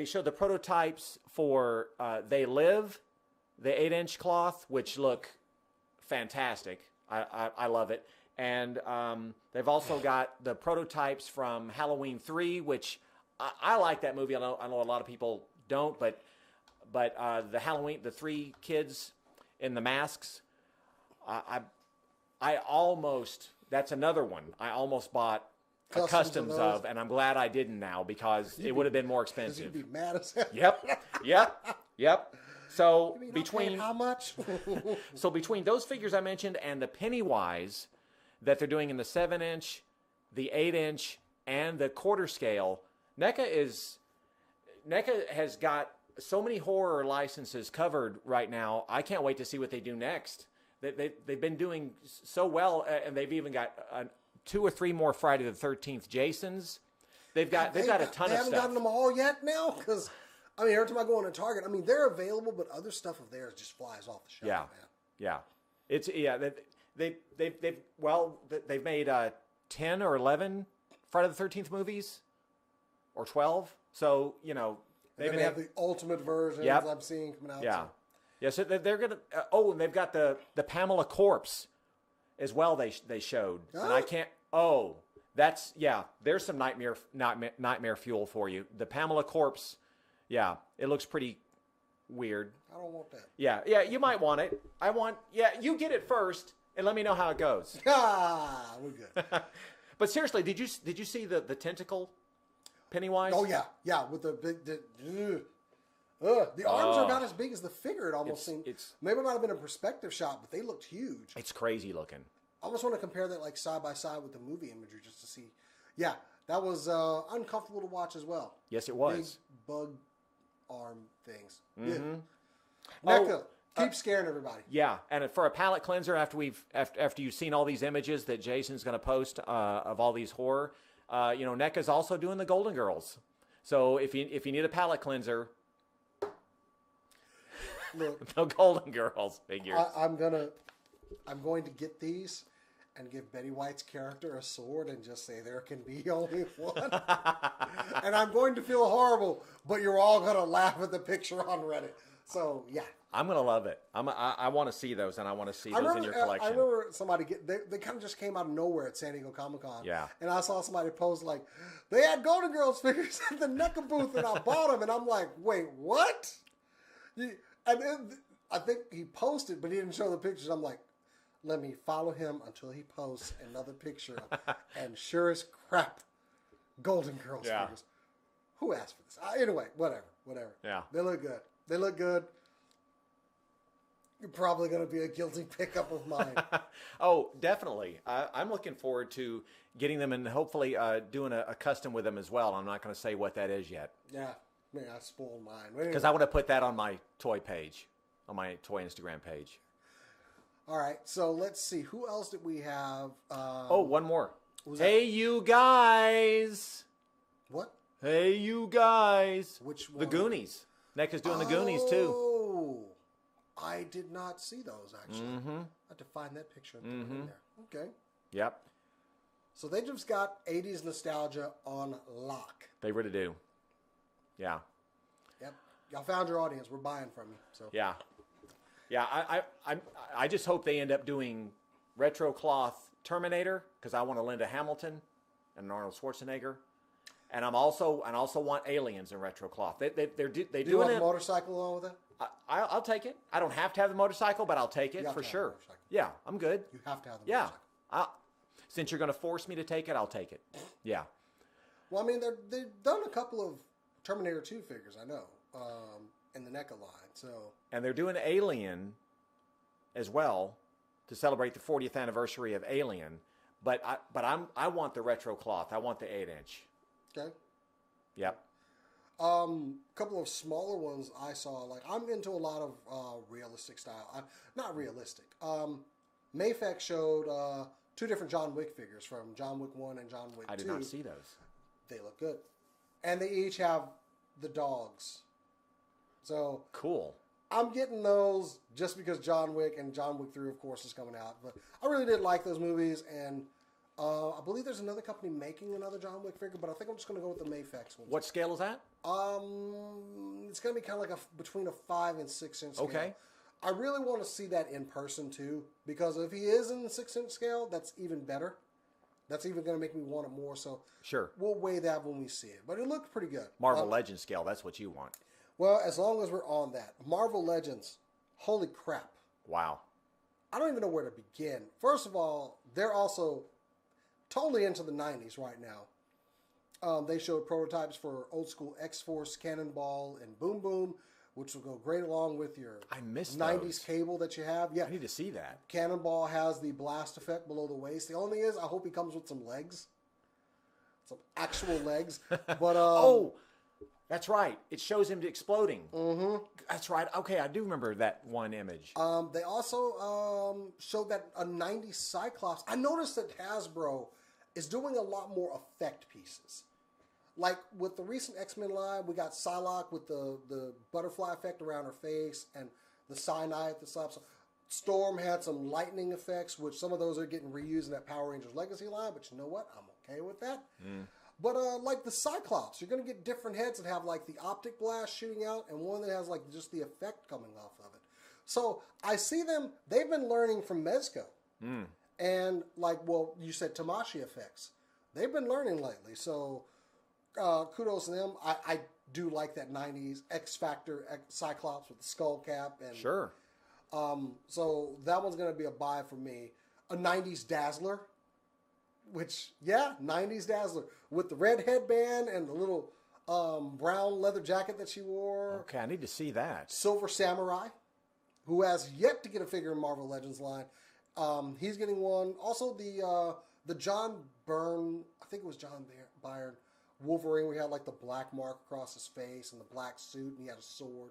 showed the prototypes for They Live, the 8-inch cloth, which look fantastic. I love it. And they've also got the prototypes from Halloween 3, which I like that movie. I know a lot of people don't, but the Halloween, the 3 kids in the masks, I almost, that's another one. I almost bought a customs of, and I'm glad I didn't now because it would have been more expensive. You'd be mad as hell. Yep. So between how much? So between those figures I mentioned and the Pennywise that they're doing in the 7-inch, the 8-inch, and the quarter scale, NECA has got so many horror licenses covered right now. I can't wait to see what they do next. They've been doing so well, and they've even got 2 or 3 more Friday the 13th Jasons. They've got a ton of stuff. They haven't gotten them all yet now, because I mean, every time I go on a Target, I mean, they're available, but other stuff of theirs just flies off the shelf. They've made 10 or 11 Friday the 13th movies, or 12. So they have the ultimate versions I'm seeing coming out. Yeah. Yeah, so they're gonna. And they've got the Pamela corpse as well. They showed, and I can't. There's some nightmare fuel for you. The Pamela corpse, it looks pretty weird. I don't want that. Yeah, you might want it. You get it first, and let me know how it goes. We're good. But seriously, did you see the tentacle Pennywise? Oh yeah, with the big. The arms are about as big as the figure. It almost seemed. Maybe it might have been a perspective shot, but they looked huge. It's crazy looking. I almost want to compare that like side by side with the movie imagery just to see. Yeah, that was uncomfortable to watch as well. Yes, it was. Big bug arm things. Mm-hmm. NECA, keep scaring everybody. Yeah, and for a palate cleanser, after you've seen all these images that Jason's going to post of all these horror, NECA's also doing the Golden Girls. So if you need a palate cleanser. Look, the Golden Girls figures. I'm going to get these and give Betty White's character a sword and just say there can be only one. And I'm going to feel horrible, but you're all going to laugh at the picture on Reddit. So yeah, I'm going to love it. I want to see those, and I want to see those in your collection. I remember somebody they kind of just came out of nowhere at San Diego Comic-Con. Yeah. And I saw somebody post like, they had Golden Girls figures at the NECA booth, and I bought them, and I'm like, wait, what? And then I think he posted, but he didn't show the pictures. I'm like, let me follow him until he posts another picture. And sure as crap, Golden Girls figures. Who asked for this? Anyway, whatever. Yeah. They look good. You're probably going to be a guilty pickup of mine. Oh, definitely. I'm looking forward to getting them and hopefully doing a custom with them as well. I'm not going to say what that is yet. Yeah. I spoiled mine. Because anyway. I want to put that on my toy page, on my toy Instagram page. All right, so let's see. Who else did we have? One more. Hey, you guys. What? Hey, you guys. Which one? The Goonies. NECA's doing the Goonies, too. Oh, I did not see those, actually. Mm-hmm. I have to find that picture and put it in there. Okay. Yep. So they just got 80s nostalgia on lock. They really do. Yeah. Yep. Y'all found your audience. We're buying from you. So. Yeah. Yeah. I just hope they end up doing retro cloth Terminator because I want a Linda Hamilton and an Arnold Schwarzenegger, and I also want aliens in retro cloth. They do you want a motorcycle along with it? I'll take it. I don't have to have the motorcycle, but I'll take it for sure. Yeah, I'm good. You have to have the motorcycle. Yeah. Since you're going to force me to take it, I'll take it. Yeah. Well, I mean, they've done a couple of Terminator 2 figures, I know, in the NECA line. So, and they're doing Alien as well to celebrate the 40th anniversary of Alien. But I want the retro cloth. I want the 8-inch. Okay. Yep. Couple of smaller ones I saw. Like I'm into a lot of realistic style. Not realistic. Mayfek showed 2 different John Wick figures from John Wick 1 and John Wick 2. I did not see those. They look good. And they each have the dogs So cool. I'm getting those just because John Wick and John Wick 3, of course, is coming out. But I really did like those movies, and I believe there's another company making another John Wick figure, but I think I'm just going to go with the Mayfex one. What scale is that? It's going to be kind of like between a 5 and 6 inch scale. Okay. I really want to see that in person too, because if he is in the 6 inch scale, that's even better. That's even going to make me want it more. So Sure. we'll weigh that when we see it. But it looked pretty good. Marvel Legends scale, that's what you want. Well, as long as we're on that. Marvel Legends, holy crap. Wow. I don't even know where to begin. First of all, they're also totally into the 90s right now. They showed prototypes for old school X-Force, Cannonball, and Boom Boom, which will go great along with your I missed 90s those. cable that you have. Yeah, I need to see that. Cannonball has the blast effect below the waist. The only thing is, I hope he comes with some legs. Some actual legs. But oh, that's right. It shows him exploding. Mm-hmm. That's right. Okay, I do remember that one image. They also showed that a 90s Cyclops. I noticed that Hasbro is doing a lot more effect pieces. Like with the recent X-Men line, we got Psylocke with the butterfly effect around her face and the cyanide at the top. So Storm had some lightning effects, which some of those are getting reused in that Power Rangers Legacy line. But you know what? I'm okay with that. But like the Cyclops, you're going to get different heads that have like the optic blast shooting out and one that has like just the effect coming off of it. So I see them, they've been learning from Mezco. And like, well, you said Tamashi effects. They've been learning lately. So kudos to them. I do like that 90s X-Factor Cyclops with the skull cap. And Sure. so that one's going to be a buy for me. A 90s Dazzler. Which, yeah, 90s Dazzler. With the red headband and the little brown leather jacket that she wore. Okay, I need to see that. Silver Samurai, who has yet to get a figure in Marvel Legends line. He's getting one. Also, the John Byrne, I think it was John Byrne, Wolverine, where he had like the black mark across his face and the black suit, and he had a sword.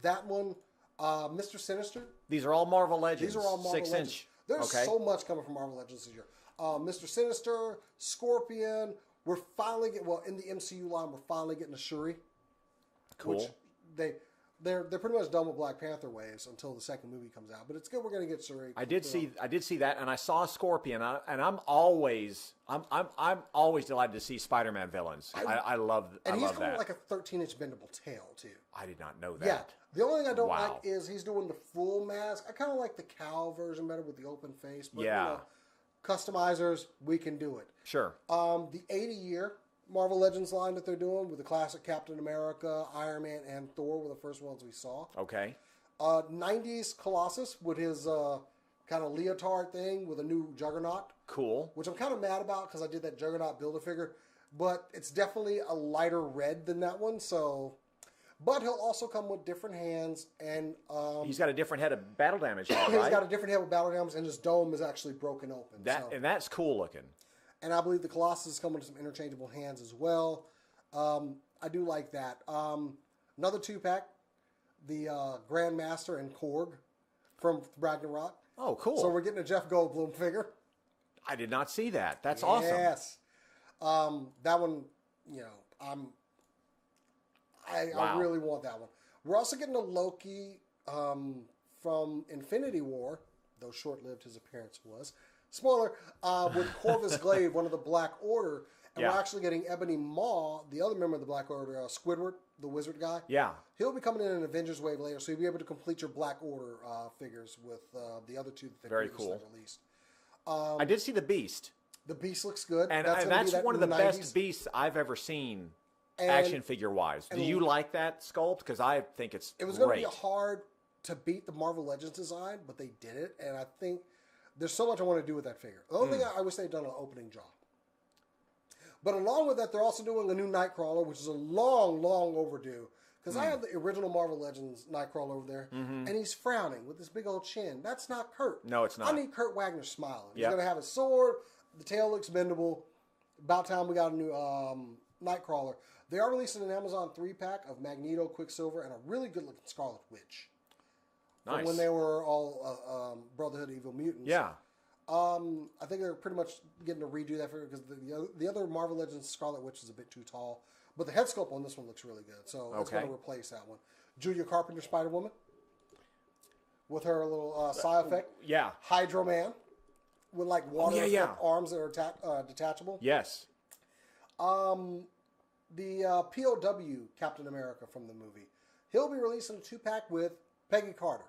That one, Mr. Sinister. These are all Marvel Legends. These are all Marvel 6 Legends. inch. There's Okay. so much coming from Marvel Legends this year. Mr. Sinister, Scorpion. We're finally in the MCU line, we're finally getting a Shuri. Cool. Which they're pretty much done with Black Panther waves until the second movie comes out. But it's good we're going to get Shuri. I did see that, and I saw Scorpion, and I'm always delighted to see Spider-Man villains. I love And I he's love going that. with like a 13-inch bendable tail too. I did not know that. Yeah. The only thing I don't Wow. like is he's doing the full mask. I kind of like the cowl version better with the open face. But, Yeah. you know, customizers, we can do it. Sure. The 80-year Marvel Legends line that they're doing with the classic Captain America, Iron Man, and Thor were the first ones we saw. Okay. 90s Colossus with his kind of leotard thing with a new Juggernaut, Cool. which I'm kind of mad about because I did that Juggernaut Build-A-Figure, but it's definitely a lighter red than that one. So, but he'll also come with different hands, and He's got a different head of battle damage, now, he's right? got a different head with battle damage, and his dome is actually broken open. And that's cool looking. And I believe the Colossus is coming with some interchangeable hands as well. I do like that. Another 2-pack, the Grandmaster and Korg from Ragnarok. Oh, cool. So we're getting a Jeff Goldblum figure. I did not see that. That's awesome. Yes. That one, you know, I Wow. really want that one. We're also getting a Loki from Infinity War, though short-lived his appearance was. Spoiler, with Corvus Glaive, one of the Black Order, and Yeah. we're actually getting Ebony Maw, the other member of the Black Order, Squidward, the wizard guy. Yeah. He'll be coming in an Avengers wave later, so you'll be able to complete your Black Order figures with the other two that they Very previously cool. released. I did see the Beast, The Beast looks good. and gonna that's be that one of in the 90s. best Beasts I've ever seen, And- action figure wise. Do and- you like that sculpt? Because I think it's It was going great. to be hard to beat the Marvel Legends design, but they did it, and I think there's so much I want to do with that figure. The only thing I wish they'd done an opening jaw. But along with that, they're also doing a new Nightcrawler, which is a long, long overdue. Because I have the original Marvel Legends Nightcrawler over there, and he's frowning with this big old chin. That's not Kurt. No, it's not. I need Kurt Wagner smiling. He's Yep. going to have a sword. The tail looks bendable. About time we got a new Nightcrawler. They are releasing an Amazon 3-pack of Magneto, Quicksilver, and a really good-looking Scarlet Witch. From Nice. when they were all Brotherhood of Evil Mutants. Yeah. I think they're pretty much getting to redo that figure because the other Marvel Legends Scarlet Witch is a bit too tall. But the head sculpt on this one looks really good. So it's Okay. going to replace that one. Julia Carpenter Spider-Woman with her little side effect. Yeah. Hydro Man with like water arms that are detachable. Yes. The POW Captain America from the movie. He'll be releasing a 2-pack with Peggy Carter,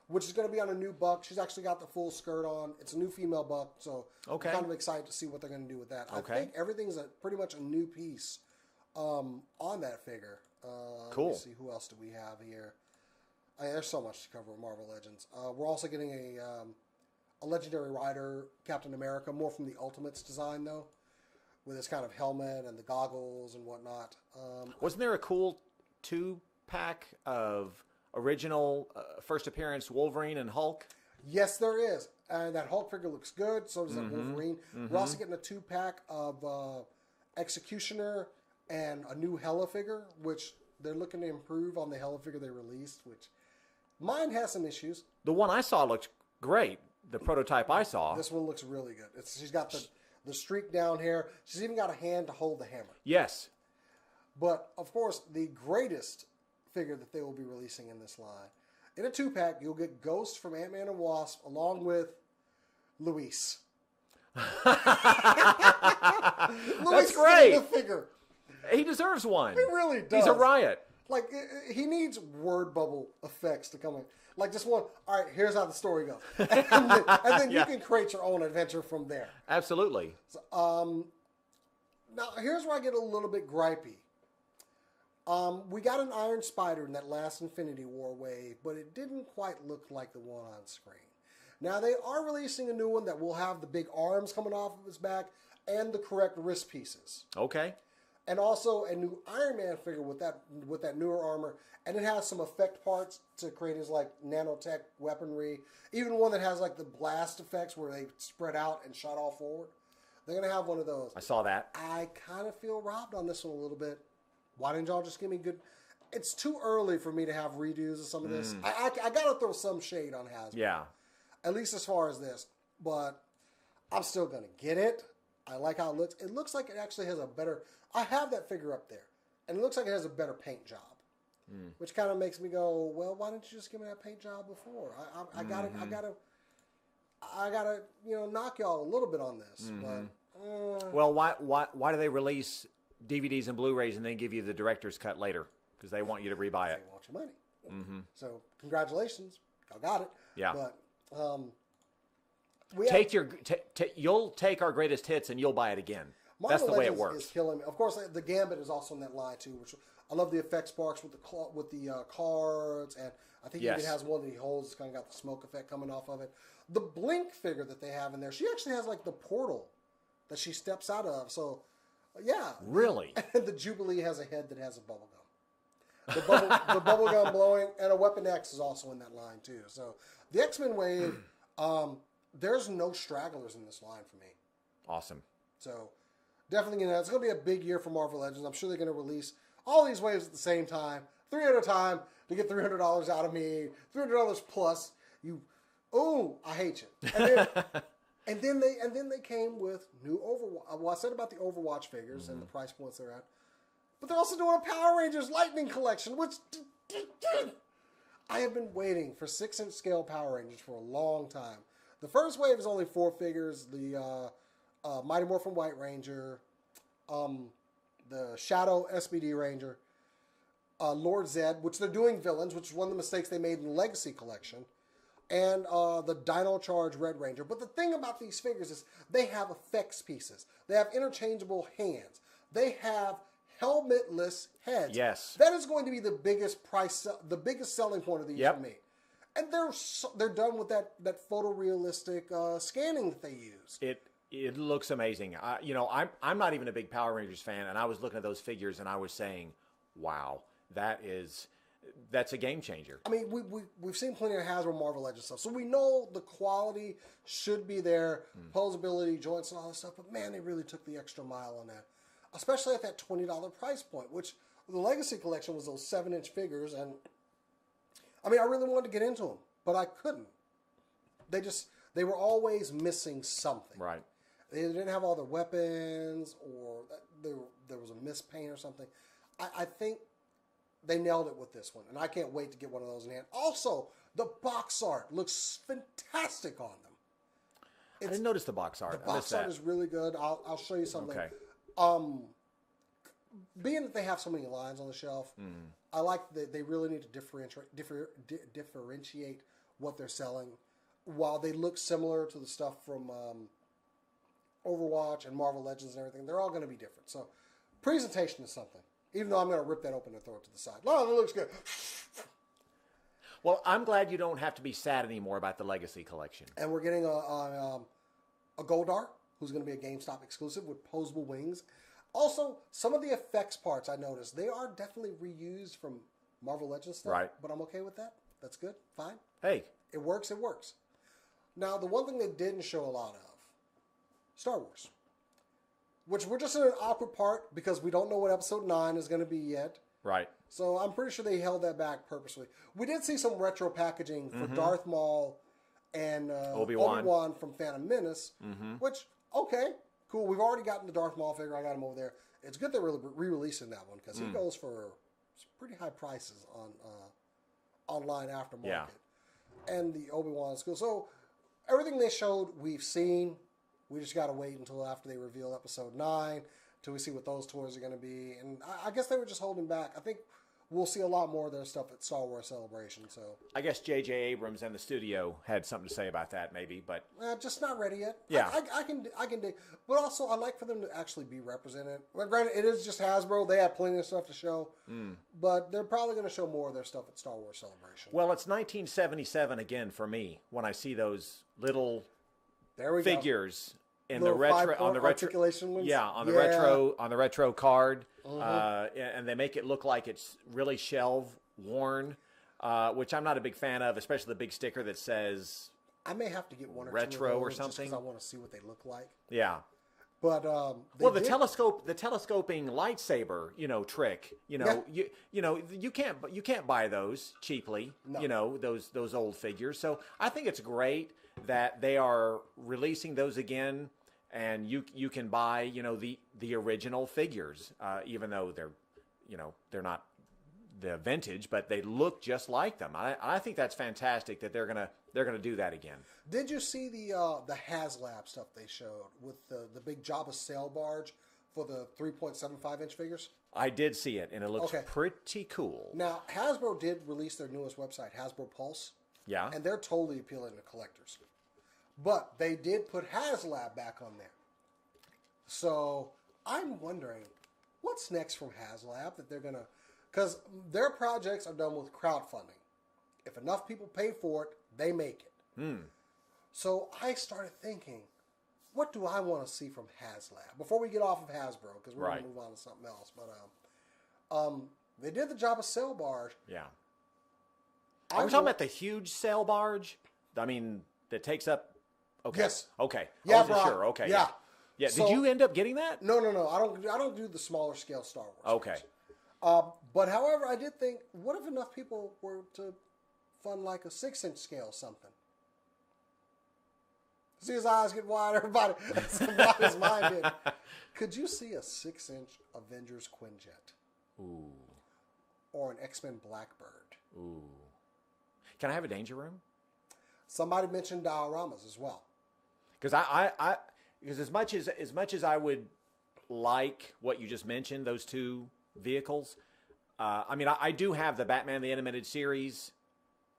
which is going to be on a new buck. She's actually got the full skirt on. It's a new female buck, so I'm kind of excited to see what they're going to do with that. I think everything's pretty much a new piece on that figure. Cool. Let me see, who else do we have here? There's so much to cover with Marvel Legends. We're also getting a Legendary Rider Captain America, more from the Ultimates design, though, with his kind of helmet and the goggles and whatnot. Wasn't there a cool 2-pack of original first appearance Wolverine and Hulk? Yes, there is. And that Hulk figure looks good. So does that Wolverine. We're also getting a 2-pack of Executioner and a new Hela figure, which they're looking to improve on the Hela figure they released, which mine has some issues. The one I saw looked great. The prototype I saw. This one looks really good. She's got the streak down here. She's even got a hand to hold the hammer. Yes. But, of course, the greatest figure that they will be releasing in this line. In a 2-pack, you'll get Ghost from Ant-Man and Wasp along with Luis. That's great. The figure. He deserves one. He really does. He's a riot. Like, he needs word bubble effects to come in. Like, just one, all right, here's how the story goes. And then you can create your own adventure from there. Absolutely. So, now, here's where I get a little bit gripey. We got an Iron Spider in that last Infinity War wave, but it didn't quite look like the one on screen. Now, they are releasing a new one that will have the big arms coming off of his back and the correct wrist pieces. Okay. And also a new Iron Man figure with that newer armor. And it has some effect parts to create his, like, nanotech weaponry. Even one that has, like, the blast effects where they spread out and shot all forward. They're going to have one of those. I saw that. I kind of feel robbed on this one a little bit. Why didn't y'all just give me good... It's too early for me to have redos of some of this. I got to throw some shade on Hasbro. Yeah. At least as far as this. But I'm still going to get it. I like how it looks. It looks like it actually has a better... I have that figure up there. And it looks like it has a better paint job. Which kind of makes me go, well, why didn't you just give me that paint job before? I gotta knock y'all a little bit on this. But well, why do they release DVDs and Blu-rays and then give you the director's cut later? Because they want you to rebuy it. They want your money. So congratulations, y'all got it. Yeah. But you'll take our greatest hits and you'll buy it again. That's the way it works. Is killing me. Of course, the Gambit is also in that line too, which I love the effects parts with the cards, and I think he even has one that he holds. It's kind of got the smoke effect coming off of it. The Blink figure that they have in there, she actually has like the portal that she steps out of. So, yeah, really. And the Jubilee has a head that has a bubble gum. The bubble gum blowing, and a Weapon X is also in that line too. So the X-Men wave, there's no stragglers in this line for me. Awesome. So definitely, it's going to be a big year for Marvel Legends. I'm sure they're going to release all these waves at the same time, 3 at a time, to get $300 out of me, $300 plus. I hate you. And then they came with new Overwatch. Well, I said about the Overwatch figures and the price points they're at, but they're also doing a Power Rangers Lightning Collection, which I have been waiting for 6-inch scale Power Rangers for a long time. The first wave is only 4 figures. The Mighty Morphin White Ranger, the Shadow SBD Ranger, Lord Zed, which they're doing villains, which is one of the mistakes they made in the Legacy Collection, and the Dino Charge Red Ranger. But the thing about these figures is they have effects pieces. They have interchangeable hands. They have helmetless heads. Yes. That is going to be the biggest selling point of these for me. And they're done with that photorealistic scanning that they use. It looks amazing. I'm not even a big Power Rangers fan, and I was looking at those figures and I was saying, wow, that's a game changer. I mean, we've seen plenty of Hasbro Marvel Legends stuff, so we know the quality should be there, posability, joints, and all that stuff. But man, they really took the extra mile on that, especially at that $20 price point. Which the Legacy Collection was those 7-inch figures, and I mean, I really wanted to get into them, but I couldn't. They were always missing something. Right. They didn't have all their weapons, or there was a mispaint or something. I think they nailed it with this one, and I can't wait to get one of those in hand. Also, the box art looks fantastic on them. I didn't notice the box art. The box art is really good. I'll show you something. Okay. Being that they have so many lines on the shelf, I like that they really need to differentiate what they're selling. While they look similar to the stuff from Overwatch and Marvel Legends and everything, they're all going to be different. So, presentation is something. Even though I'm going to rip that open and throw it to the side. No, that looks good. Well, I'm glad you don't have to be sad anymore about the Legacy Collection. And we're getting a Goldar, who's going to be a GameStop exclusive with posable wings. Also, some of the effects parts I noticed, they are definitely reused from Marvel Legends stuff. Right. But I'm okay with that. That's good. Fine. Hey. It works. It works. Now, the one thing they didn't show a lot of, Star Wars. Which we're just in an awkward part because we don't know what Episode 9 is going to be yet. Right. So I'm pretty sure they held that back purposely. We did see some retro packaging for Darth Maul and Obi-Wan from Phantom Menace, which, okay, cool. We've already gotten the Darth Maul figure. I got him over there. It's good they're re-releasing that one because he goes for some pretty high prices on online aftermarket. Yeah. And the Obi-Wan school. So everything they showed, we've seen. We just got to wait until after they reveal Episode 9 till we see what those toys are going to be. And I guess they were just holding back. I think we'll see a lot more of their stuff at Star Wars Celebration. So I guess J.J. Abrams and the studio had something to say about that, maybe, but just not ready yet. Yeah, I can dig, but also I like for them to actually be represented. Well, granted, it is just Hasbro; they have plenty of stuff to show, but they're probably going to show more of their stuff at Star Wars Celebration. Well, it's 1977 again for me when I see those little there we figures. Go. In Little the retro, on the retro, articulation ones? on the retro card, and they make it look like it's really shelf worn, which I'm not a big fan of, especially the big sticker that says. I may have to get one or retro two of those or something. because I want to see what they look like. Yeah, but the telescoping lightsaber, trick, you can't buy those cheaply, No. those old figures. So I think it's great that they are releasing those again, and you can buy the original figures, even though they're not the vintage, but they look just like them. I think that's fantastic that they're gonna do that again. Did you see the HasLab stuff they showed with the big Jabba sail barge for the 3.75-inch figures? I did see it, and it looks pretty cool. Now Hasbro did release their newest website, Hasbro Pulse. Yeah. And they're totally appealing to collectors. But they did put HasLab back on there. So I'm wondering, what's next from HasLab that they're going to... Because their projects are done with crowdfunding. If enough people pay for it, they make it. So I started thinking, what do I want to see from HasLab? Before we get off of Hasbro, because we're going to move on to something else. But they did the Jabba sail barge. Yeah. Are we talking about the huge sail barge? I mean, that takes up... Okay. Yes. Okay. Yeah, I wasn't sure. Okay. Yeah. Yeah. So, did you end up getting that? No. I don't do the smaller scale Star Wars. Okay. But however, I did think, what if enough people were to fund like a 6-inch scale something? See his eyes get wide, everybody. That's about his mind did. Could you see a 6-inch Avengers Quinjet? Ooh. Or an X-Men Blackbird? Ooh. Can I have a Danger Room? Somebody mentioned dioramas as well. Because because as much as I would like what you just mentioned, those two vehicles, I do have the Batman the Animated Series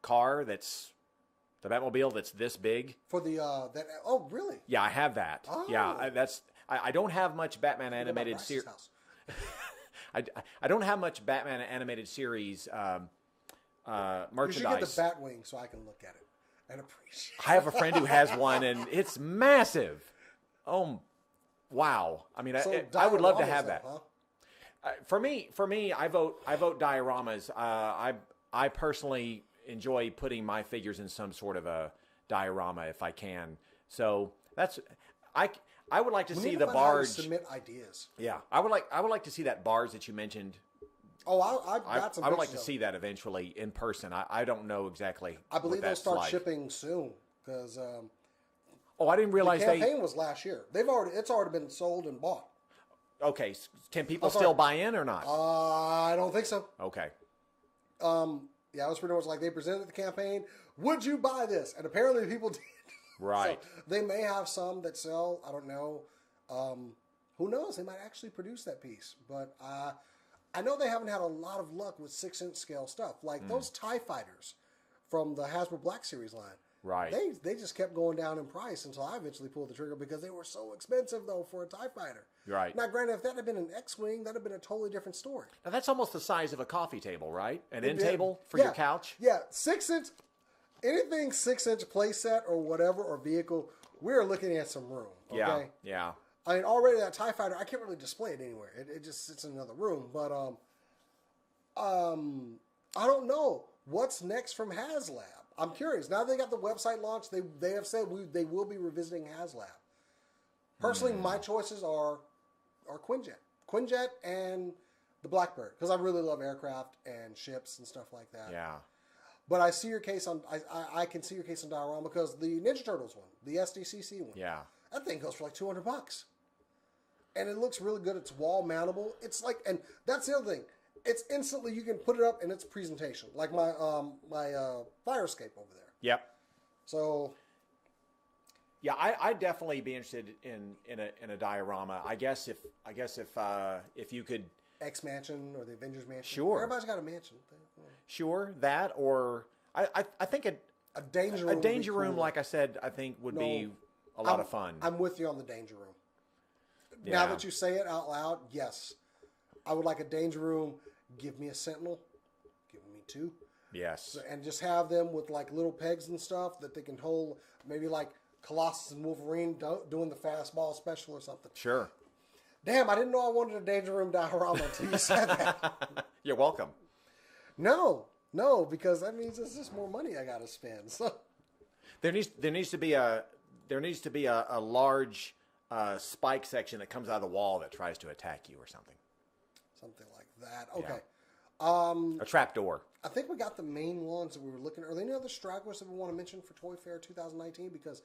car that's the Batmobile that's this big. For the oh really? Yeah, I have that. Oh. Yeah, I don't have much Batman animated series. I don't have much Batman animated series merchandise. You should get the Batwing so I can look at it and appreciate it. I have a friend who has one, and it's massive. Oh, wow! I mean, I would love to have that. Huh? For me, I vote dioramas. I personally enjoy putting my figures in some sort of a diorama if I can. So that's I would like to see the barge. Submit ideas. Yeah, I would like to see that barge that you mentioned. Oh, I would like to see that eventually in person. I don't know exactly. I believe they'll start like. shipping soon because. I didn't realize the campaign was last year. It's already been sold and bought. Okay, can people still buy in or not? I don't think so. Okay. Yeah, it was pretty much like they presented the campaign. Would you buy this? And apparently people did. Right. So they may have some that sell. I don't know. Who knows? They might actually produce that piece. But I know they haven't had a lot of luck with 6-inch scale stuff. Like those TIE fighters from the Hasbro Black Series line. Right. They just kept going down in price until I eventually pulled the trigger because they were so expensive, though, for a TIE fighter. Right. Now, granted, if that had been an X-Wing, that would have been a totally different story. Now, that's almost the size of a coffee table, right? An end Yeah. table for your couch? Yeah, 6-inch, anything 6-inch playset or whatever, or vehicle, we're looking at some room, okay? Yeah. I mean, already that TIE fighter, I can't really display it anywhere. It just sits in another room. But I don't know. What's next from HasLab? I'm curious. Now they got the website launched. They have said they will be revisiting HasLab. Personally, my choices are Quinjet and the Blackbird, because I really love aircraft and ships and stuff like that. Yeah. But I see your case on. I can see your case on Diorama because the Ninja Turtles one, the SDCC one. Yeah. That thing goes for like $200, and it looks really good. It's wall mountable. It's like, and that's the other thing. It's instantly, you can put it up in its presentation, like my fire escape over there. Yep. So, yeah, I'd definitely be interested in a diorama. I guess if you could, X Mansion or the Avengers Mansion. Sure. Everybody's got a mansion. sure, that, or I think A danger room. a would danger be room, cool. like I said, I think would be a lot of fun. I'm with you on the danger room. Yeah. Now that you say it out loud, yes, I would like a danger room. Give me a Sentinel. Give me 2. Yes. And just have them with like little pegs and stuff that they can hold, maybe like Colossus and Wolverine doing the fastball special or something. Sure. Damn, I didn't know I wanted a danger room diorama until you said that. You're welcome. No, because that means it's just more money I got to spend. So There needs to be a large spike section that comes out of the wall that tries to attack you or something. something like that. Okay. A trapdoor. I think we got the main ones that we were looking at. Are there any other stragglers that we want to mention for Toy Fair 2019? Because,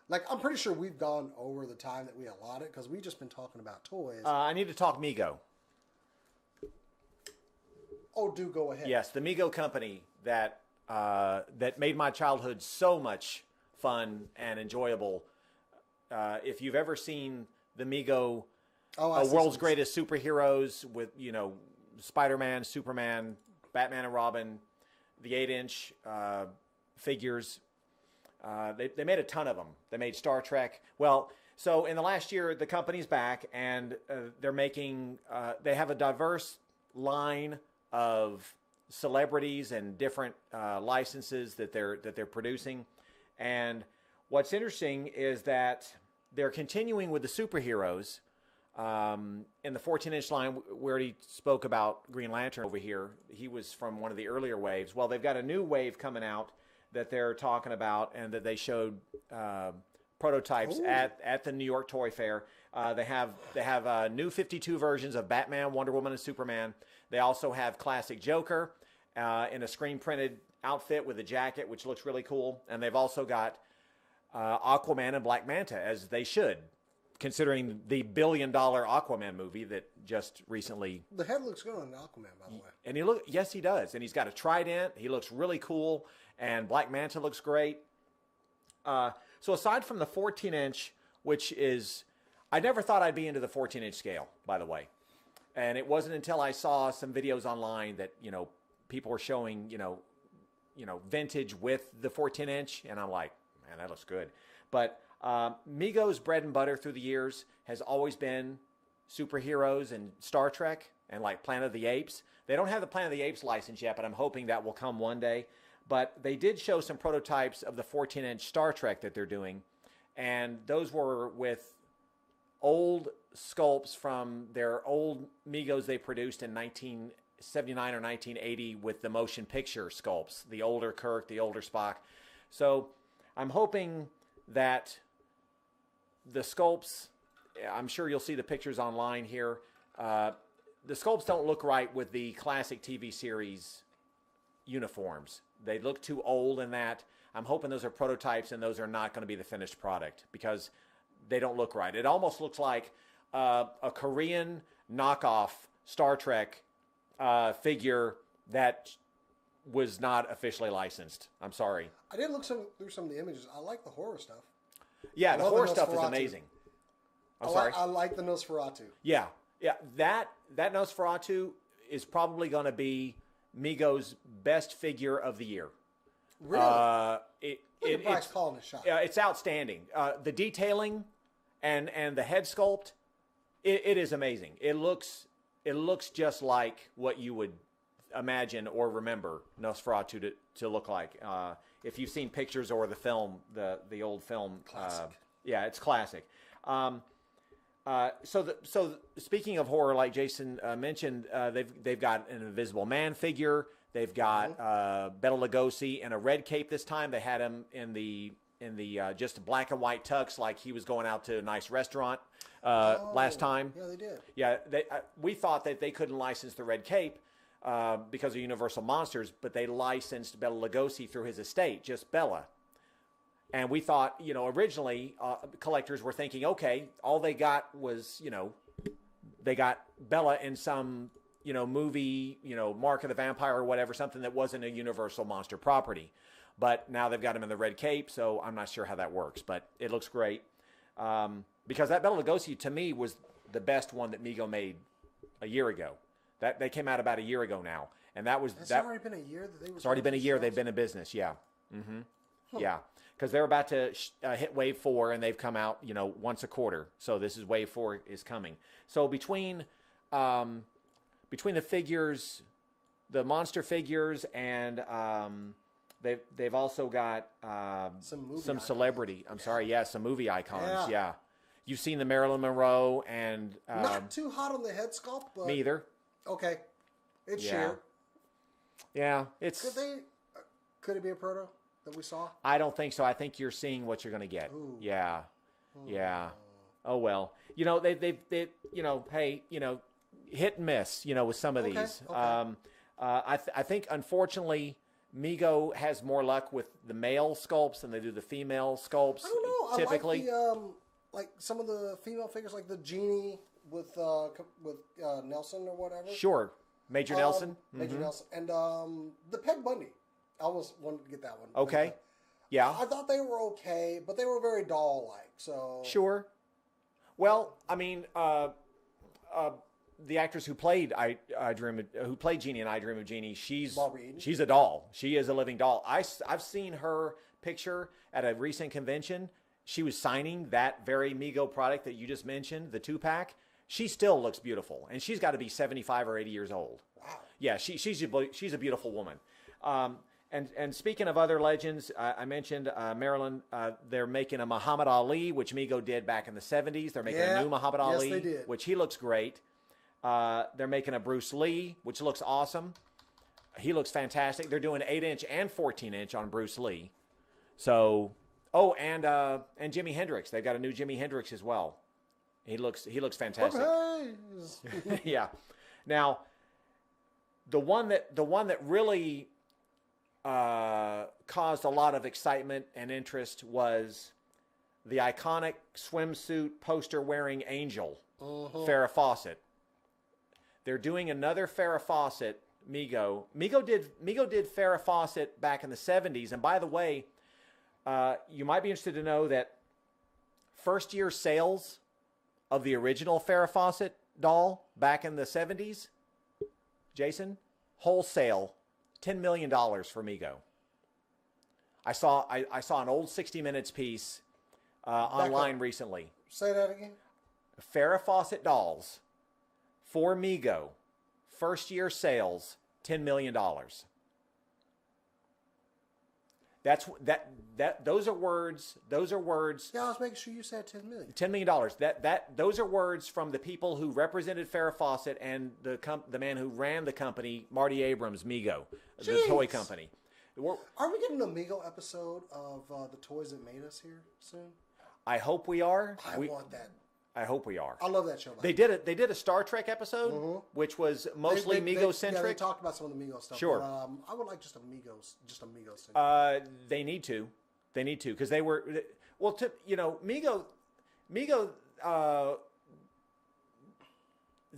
like, I'm pretty sure we've gone over the time that we allotted because we've just been talking about toys. I need to talk Mego. Oh, do go ahead. Yes, the Mego company that made my childhood so much fun and enjoyable. If you've ever seen the Mego, World's Greatest Superheroes with, Spider-Man, Superman, Batman and Robin, the 8-inch figures. They made a ton of them. They made Star Trek. Well, so in the last year, the company's back, and they're making. They have a diverse line of celebrities and different licenses that they're producing. And what's interesting is that they're continuing with the superheroes. In the 14-inch line, we already spoke about Green Lantern over here. He was from one of the earlier waves. Well, they've got a new wave coming out that they're talking about, and that they showed prototypes at the New York Toy Fair. They have new 52 versions of Batman, Wonder Woman, and Superman. They also have classic Joker in a screen-printed outfit with a jacket, which looks really cool. And they've also got Aquaman and Black Manta, as they should, considering the billion-dollar Aquaman movie that just recently. The head looks good on Aquaman, by the way. And yes, he does. And he's got a trident. He looks really cool. And Black Manta looks great. So aside from the 14-inch, which is, I never thought I'd be into the 14-inch scale, by the way. And it wasn't until I saw some videos online that, people were showing, vintage with the 14-inch. And I'm like, man, that looks good. But Mego's bread and butter through the years has always been superheroes and Star Trek and like Planet of the Apes. They don't have the Planet of the Apes license yet, but I'm hoping that will come one day. But they did show some prototypes of the 14-inch Star Trek that they're doing. And those were with old sculpts from their old Megos they produced in 1979 or 1980 with the motion picture sculpts, the older Kirk, the older Spock. So I'm hoping that the sculpts, I'm sure you'll see the pictures online here. The sculpts don't look right with the classic TV series uniforms. They look too old in that. I'm hoping those are prototypes and those are not going to be the finished product because they don't look right. It almost looks like a Korean knockoff Star Trek figure that was not officially licensed. I'm sorry. I did look through some of the images. I like the horror stuff. Yeah, the horror stuff is amazing. I'm sorry. I like the Nosferatu. Yeah. That Nosferatu is probably going to be Mego's best figure of the year. Really? Look at Bryce calling a shot. It's outstanding. The detailing and the head sculpt, it is amazing. It looks just like what you would imagine or remember Nosferatu to look like. If you've seen pictures or the film, the old film, classic. It's classic. So speaking of horror, like Jason mentioned, they've got an Invisible Man figure. They've got Bela Lugosi in a red cape this time. They had him in the just black and white tux, like he was going out to a nice restaurant last time. Yeah, they did. Yeah, we thought that they couldn't license the red cape because of Universal Monsters, but they licensed Bela Lugosi through his estate, just Bela. And we thought, originally collectors were thinking, okay, all they got was, they got Bela in some, movie, Mark of the Vampire or whatever, something that wasn't a Universal Monster property. But now they've got him in the red cape, so I'm not sure how that works, but it looks great. Because that Bela Lugosi, to me, was the best one that Mego made a year ago. That they came out about a year ago now, and that was It's already been a year that they were. It's already been a year they've been in business. Yeah, yeah, because they're about to hit Wave 4, and they've come out once a quarter. So this is Wave 4 is coming. So between the figures, the monster figures, and they've also got some celebrity. I'm sorry, some movie icons. Yeah. You've seen the Marilyn Monroe and not too hot on the head sculpt, but me either. Okay, it's sheer. Yeah, it's. Could it be a proto that we saw? I don't think so. I think you're seeing what you're going to get. Ooh. Yeah, yeah. Oh well, they hey, hit and miss, with some of these. Okay. I think unfortunately, Mego has more luck with the male sculpts than they do the female sculpts. I don't know. Typically, I like some of the female figures, like the genie with Nelson or whatever. Sure, Major Nelson. Major Nelson, and the Peg Bundy. I almost wanted to get that one. Okay. Yeah. I thought they were okay, but they were very doll-like. So sure. Well, I mean, the actress who played who played Jeannie in I Dream of Jeannie, she's a doll. She is a living doll. I've seen her picture at a recent convention. She was signing that very Mego product that you just mentioned, the 2-pack. She still looks beautiful, and she's got to be 75 or 80 years old. Wow. Yeah, she's a beautiful woman. And speaking of other legends, I mentioned Maryland. They're making a Muhammad Ali, which Mego did back in the 70s. They're making a new Muhammad Ali, they did. which he looks great. They're making a Bruce Lee, which looks awesome. He looks fantastic. They're doing 8-inch and 14-inch on Bruce Lee. So, and Jimi Hendrix. They've got a new Jimi Hendrix as well. He looks fantastic. Yeah. Now, the one that really caused a lot of excitement and interest was the iconic swimsuit poster-wearing angel, Farrah Fawcett. They're doing another Farrah Fawcett Mego. Mego did Farrah Fawcett back in the 70s. And by the way, you might be interested to know that first-year sales of the original Farrah Fawcett doll back in the 70s, Jason, wholesale, $10 million for Mego. I saw an old 60 Minutes piece online recently. Say that again. Farrah Fawcett dolls for Mego, first year sales, $10 million. Those are words. Yeah, I was making sure you said $10 million. $10 million. Those are words from the people who represented Farrah Fawcett and the man who ran the company, Marty Abrams, Mego, the toy company. Are we getting a Mego episode of the toys that made us here soon? I hope we are. I want that. I hope we are. I love that show. They did a Star Trek episode, which was mostly Mego-centric. Yeah, they talked about some of the Mego stuff. Sure. But, I would like just a Mego. They need to, because they were, Mego,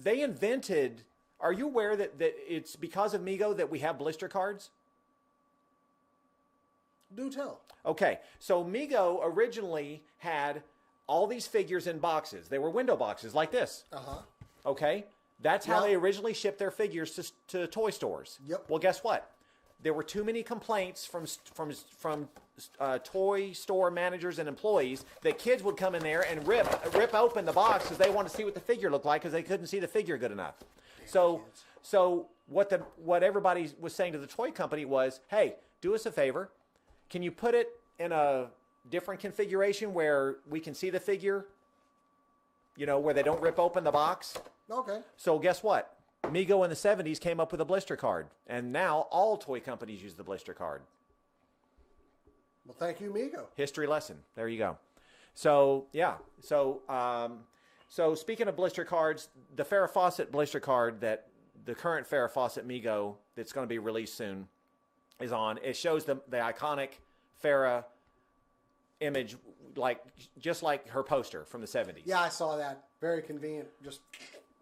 they invented. Are you aware that it's because of Mego that we have blister cards? Do tell. Okay, so Mego originally had all these figures in boxes. They were window boxes like this. Uh-huh. Okay? That's how they originally shipped their figures to toy stores. Yep. Well, guess what? There were too many complaints from toy store managers and employees that kids would come in there and rip open the box because they wanted to see what the figure looked like because they couldn't see the figure good enough. So what everybody was saying to the toy company was, hey, do us a favor. Can you put it in a different configuration where we can see the figure? You know, where they don't rip open the box? Okay. So guess what? Mego in the 70s came up with a blister card. And now all toy companies use the blister card. Well, thank you, Mego. History lesson. There you go. So, yeah. So speaking of blister cards, the Farrah Fawcett blister card that the current Farrah Fawcett Mego that's going to be released soon is on. It shows the iconic Farrah image, just like her poster from the 70s. Yeah, I saw that. Very convenient. Just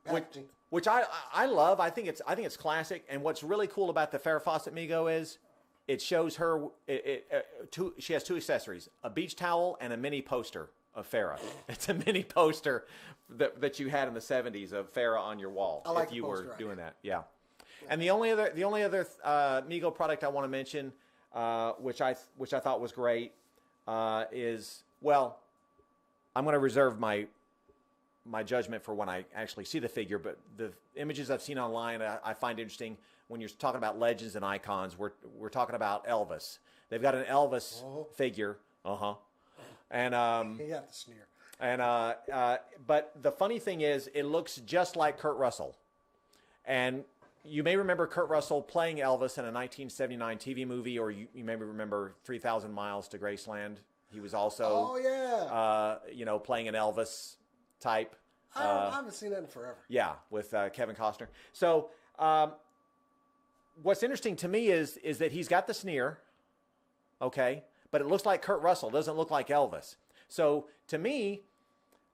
packaging. Which I love. I think it's classic. And what's really cool about the Farrah Fawcett Mego is it shows her. She has two accessories: a beach towel and a mini poster of Farrah. It's a mini poster that you had in the 70s of Farrah on your wall. I like if you the poster were doing that. Yeah. And the only other Mego product I want to mention, which I thought was great, is, well, I'm going to reserve my judgment for when I actually see the figure, but the images I've seen online I find interesting. When you're talking about legends and icons, we're talking about Elvis. They've got an Elvis figure, and he got the sneer. And but the funny thing is, it looks just like Kurt Russell, and you may remember Kurt Russell playing Elvis in a 1979 TV movie, or you may remember 3,000 Miles to Graceland. He was also, playing an Elvis type. I haven't seen that in forever. Yeah, with Kevin Costner. So what's interesting to me is that he's got the sneer, okay, but it looks like Kurt Russell. Doesn't look like Elvis. So to me,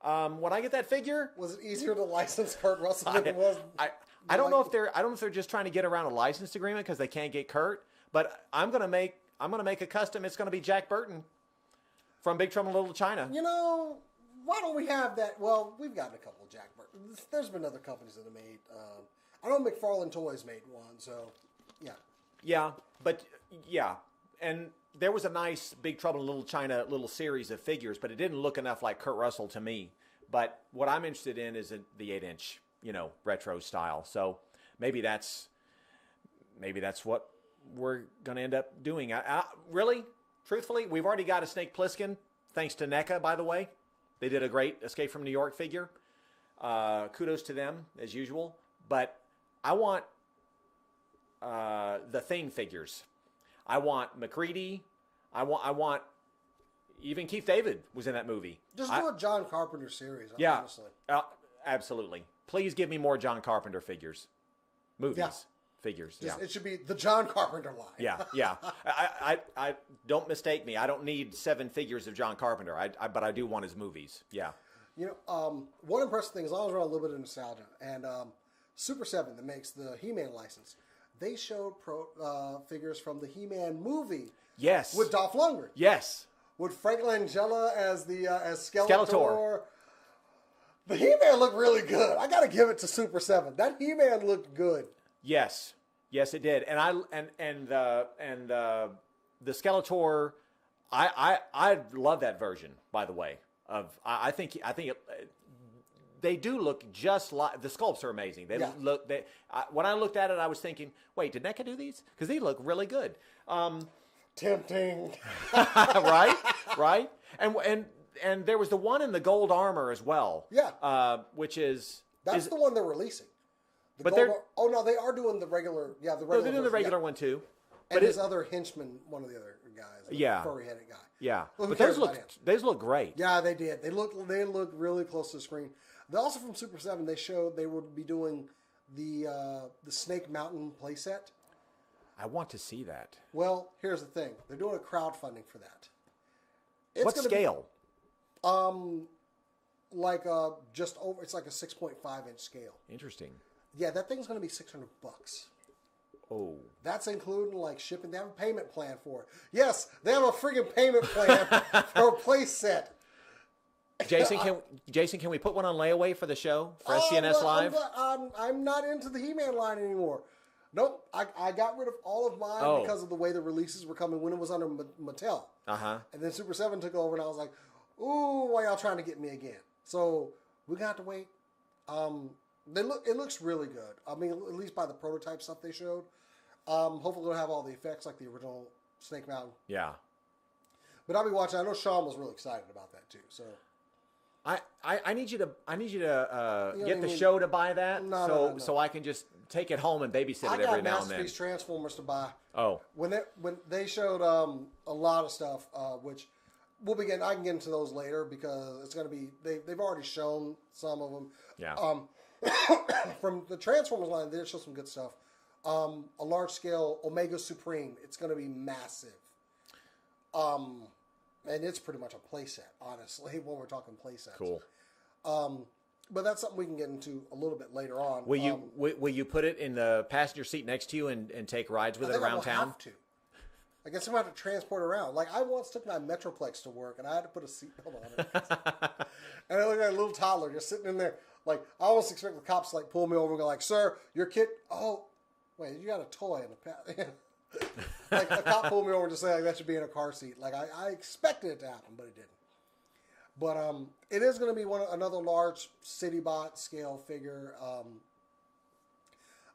when I get that figure, was it easier to license Kurt Russell than it was? I don't know if they're just trying to get around a license agreement because they can't get Kurt. But I'm gonna make a custom. It's gonna be Jack Burton from Big Trouble in Little China. You know, why don't we have that? Well, we've gotten a couple of Jack Burton. There's been other companies that have made. I know McFarlane Toys made one, so yeah. Yeah, but yeah, and there was a nice Big Trouble in Little China little series of figures, but it didn't look enough like Kurt Russell to me. But what I'm interested in is the 8-inch, retro style. So maybe that's what we're going to end up doing. Really, truthfully, we've already got a Snake Plissken, thanks to NECA, by the way. They did a great Escape from New York figure. Kudos to them, as usual. But I want the Thing figures. I want McCready. I want even Keith David was in that movie. Just do a John Carpenter series, honestly. Absolutely. Please give me more John Carpenter figures. Movies. Figures. It should be the John Carpenter line. Yeah. I don't mistake me. I don't need 7 figures of John Carpenter. But I do want his movies. Yeah. One impressive thing is I was around a little bit of nostalgia, and Super 7 that makes the He-Man license, they showed figures from the He-Man movie. Yes. With Dolph Lundgren. Yes. With Frank Langella as Skeletor. The He-Man looked really good. I got to give it to Super 7. That He-Man looked good. Yes, it did. And the Skeletor, I love that version. By the way, I think they do look just like the sculpts are amazing. When I looked at it, I was thinking, wait, did NECA do these? Because they look really good. Tempting, right, and there was the one in the gold armor as well. Yeah, which is the one they're releasing. They are doing the regular. Yeah, the regular. No, they're doing the regular one too. And his other henchman, one of the other guys, furry-headed guy. Yeah, but those look great. Yeah, they did. They look really close to the screen. They also from Super 7, they showed they would be doing the Snake Mountain playset. I want to see that. Well, here's the thing: they're doing a crowdfunding for that. What scale? Just over. It's like a 6.5-inch scale. Interesting. Yeah, that thing's going to be $600. Oh. That's including like shipping. They have a payment plan for it. Yes, they have a friggin' payment plan for a play set. Jason, can we put one on layaway for the show for SCNS Live? I'm not into the He-Man line anymore. Nope, I got rid of all of mine because of the way the releases were coming when it was under Mattel. Uh-huh. And then Super 7 took over, and I was like, ooh, why y'all trying to get me again? So we got to wait. It looks really good. I mean, at least by the prototype stuff they showed. Hopefully it'll have all the effects like the original Snake Mountain. Yeah. But I'll be watching. I know Sean was really excited about that too. So I need you to get the show to buy that so I can just take it home and babysit it every now and then. I got Masterpiece Transformers to buy. Oh. When they showed a lot of stuff, which I can get into those later because it's going to be they've already shown some of them. Yeah. From the Transformers line, they showed some good stuff. A large scale Omega Supreme. It's going to be massive. And it's pretty much a playset, honestly, when we're talking playsets. Cool. But that's something we can get into a little bit later on. Will you put it in the passenger seat next to you and take rides with it around town? Have to. I guess I'm going to have to transport it around. Like, I once took my Metroplex to work, and I had to put a seatbelt on it. And I looked at a little toddler just sitting in there. Like, I almost expect the cops to, like, pull me over and go, like, sir, your kid... Oh, wait, you got a toy in the... Like, a cop pulled me over and just say, like, that should be in a car seat. Like, I expected it to happen, but it didn't. But it is going to be another large city-bot scale figure.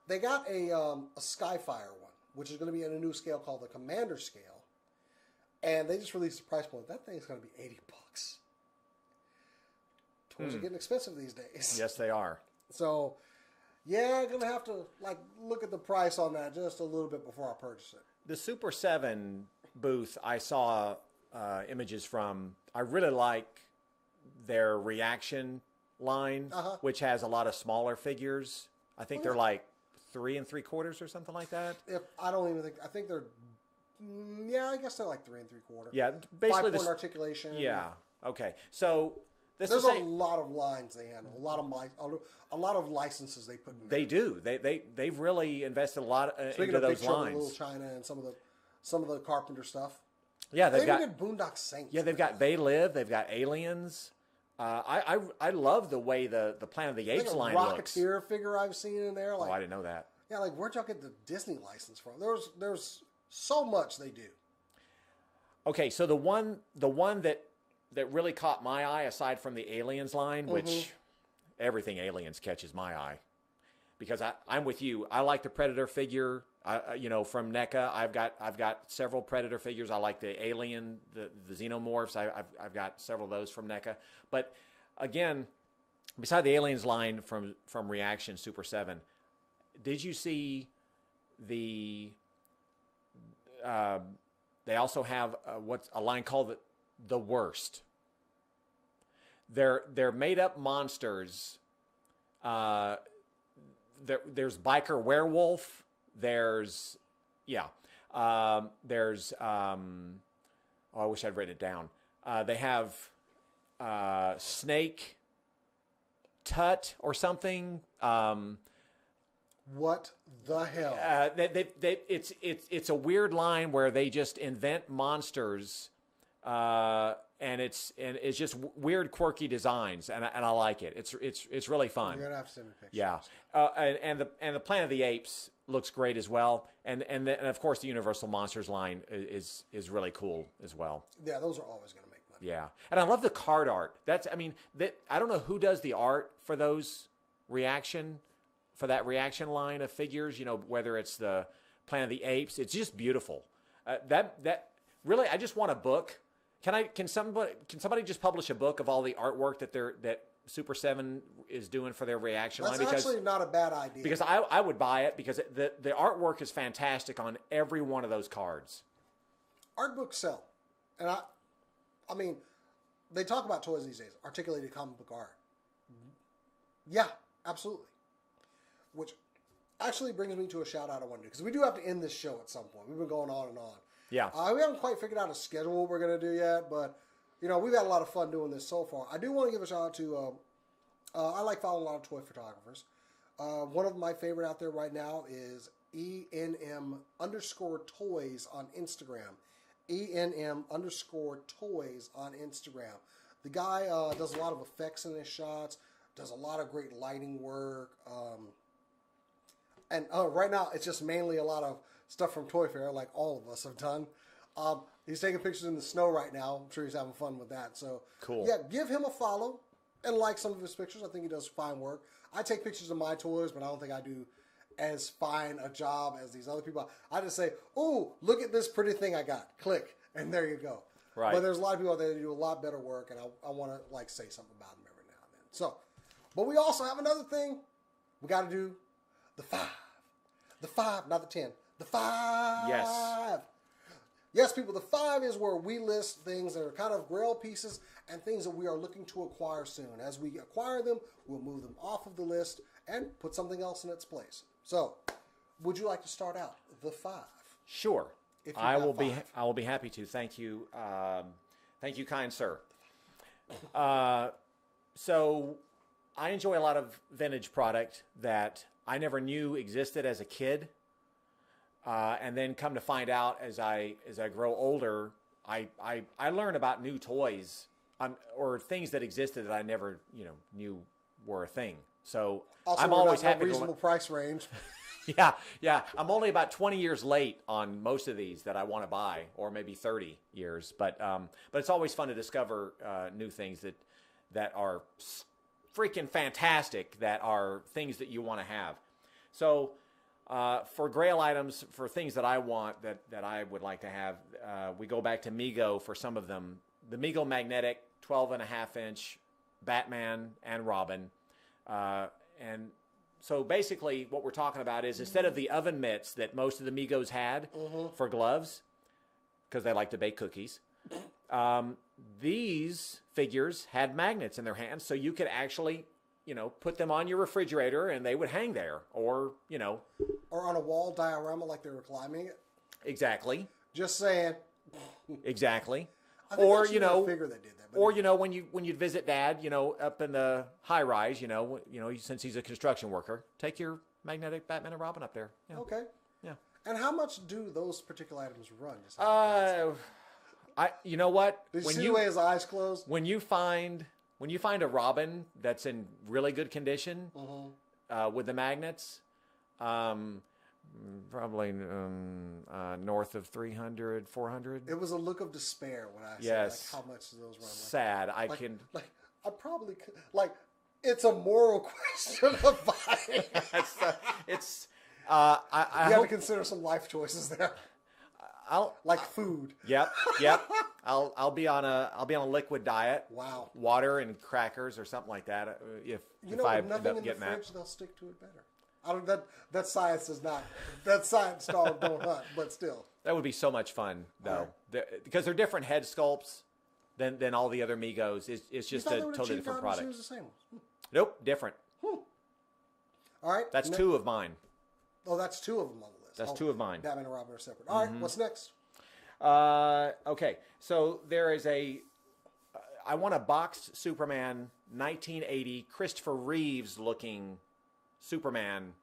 They got a Skyfire one, which is going to be in a new scale called the Commander scale. And they just released the price point. That thing's going to be $80. Toys are getting expensive these days. Yes, they are. So, yeah, I'm going to have to like look at the price on that just a little bit before I purchase it. The Super 7 booth I saw images from. I really like their reaction line, which has a lot of smaller figures. I think they're like 3 3/4 or something like that. I think they're, I guess they're like 3 3/4. Yeah, basically 5-point articulation. Yeah. Okay. So there's a lot of lines they handle, a lot of licenses they put in there. They do. They've really invested a lot into those lines. Little China and some of the Carpenter stuff. Yeah, they did Boondock Saints. Yeah, they've got They Live. They've got Aliens. I love the way the Planet of the Apes line looks. Rocketeer figure I've seen in there. Like, I didn't know that. Yeah, like where'd y'all get the Disney license from? There's so much they do. Okay, so the one that really caught my eye, aside from the Aliens line, which everything Aliens catches my eye, because I'm with you. I like the Predator figure. From NECA, I've got several Predator figures. I like the Alien, the Xenomorphs. I've got several of those from NECA. But again, beside the Aliens line from Reaction Super 7, did you see the? They also have what's a line called the Worst. They're made up monsters. There's Biker Werewolf. There's I wish I'd written it down. They have Snake Tut or something. What the hell? It's a weird line where they just invent monsters, and it's just weird, quirky designs, and I like it. It's really fun. You're gonna have to send me pictures. Yeah, and the Planet of the Apes looks great as well, and of course the Universal Monsters line is really cool as well. Yeah, those are always gonna make money. Yeah, and I love the card art. I don't know who does the art for those for that reaction line of figures, whether it's the Planet of the Apes. It's just beautiful. That really, I just want a book. Can somebody just publish a book of all the artwork that Super 7 is doing for their reaction line? That's actually not a bad idea. Because I would buy it, because the artwork is fantastic on every one of those cards. Art books sell. And I mean, they talk about toys these days, articulated comic book art. Yeah, absolutely. Which actually brings me to a shout out I want to do, because we do have to end this show at some point. We've been going on and on. Yeah. We haven't quite figured out a schedule what we're going to do yet, but we've had a lot of fun doing this so far. I do want to give a shout out to, I like following a lot of toy photographers. One of my favorite out there right now is ENM_toys on Instagram. ENM_toys on Instagram. The guy does a lot of effects in his shots, does a lot of great lighting work. And right now, it's just mainly a lot of stuff from Toy Fair, like all of us have done. He's taking pictures in the snow right now. I'm sure he's having fun with that. So, cool. Yeah, give him a follow and like some of his pictures. I think he does fine work. I take pictures of my toys, but I don't think I do as fine a job as these other people. I just say, "Ooh, look at this pretty thing I got." Click, and there you go. Right. But there's a lot of people out there that do a lot better work, and I want to like say something about them every now and then. So, but we also have another thing. We got to do the 5. The 5, not the 10. The 5. Yes. Yes, people, the 5 is where we list things that are kind of grail pieces and things that we are looking to acquire soon. As we acquire them, we'll move them off of the list and put something else in its place. So, would you like to start out the 5? Sure. If I will be happy to. Thank you. Thank you, kind sir. So I enjoy a lot of vintage product that I never knew existed as a kid. And then come to find out as I grow older, I learn about new toys or things that existed that I never knew were a thing. So also, I'm always happy. Reasonable price range. Yeah. I'm only about 20 years late on most of these that I want to buy, or maybe 30 years. But it's always fun to discover new things that are freaking fantastic, that are things that you want to have. So. For grail items, for things that I want, that I would like to have, we go back to Mego for some of them. The Mego Magnetic 12.5-inch Batman and Robin. And so basically what we're talking about is instead of the oven mitts that most of the Megos had for gloves, because they like to bake cookies, these figures had magnets in their hands, so you could actually put them on your refrigerator and they would hang there, or on a wall diorama like they were climbing it. Exactly. Just saying. Exactly. Or figure that did that. Or when you'd visit Dad, up in the high rise, since he's a construction worker, take your magnetic Batman and Robin up there. Yeah. Okay. Yeah. And how much do those particular items run? You know what? Did you see the way his eyes closed? When you find a Robin that's in really good condition with the magnets, probably north of 300, 400. It was a look of despair when I said, how much do those run? Sad. I probably could. It's a moral question of buying. I have to consider some life choices there. Food. Yep. I'll be on a liquid diet. Wow. Water and crackers or something like that. If I end up nothing in the fridge, they'll stick to it better. That science is not. That science dog don't hunt, but still. That would be so much fun though, because they're different head sculpts than all the other Megos. It's just a totally different product. The same ones. Nope, different. All right. That's 2 of mine. Oh, that's 2 of them on the list. That's 2 of mine. Batman and Robin are separate. All right, what's next? Okay, so there is I want a boxed Superman 1980 Christopher Reeves looking Superman.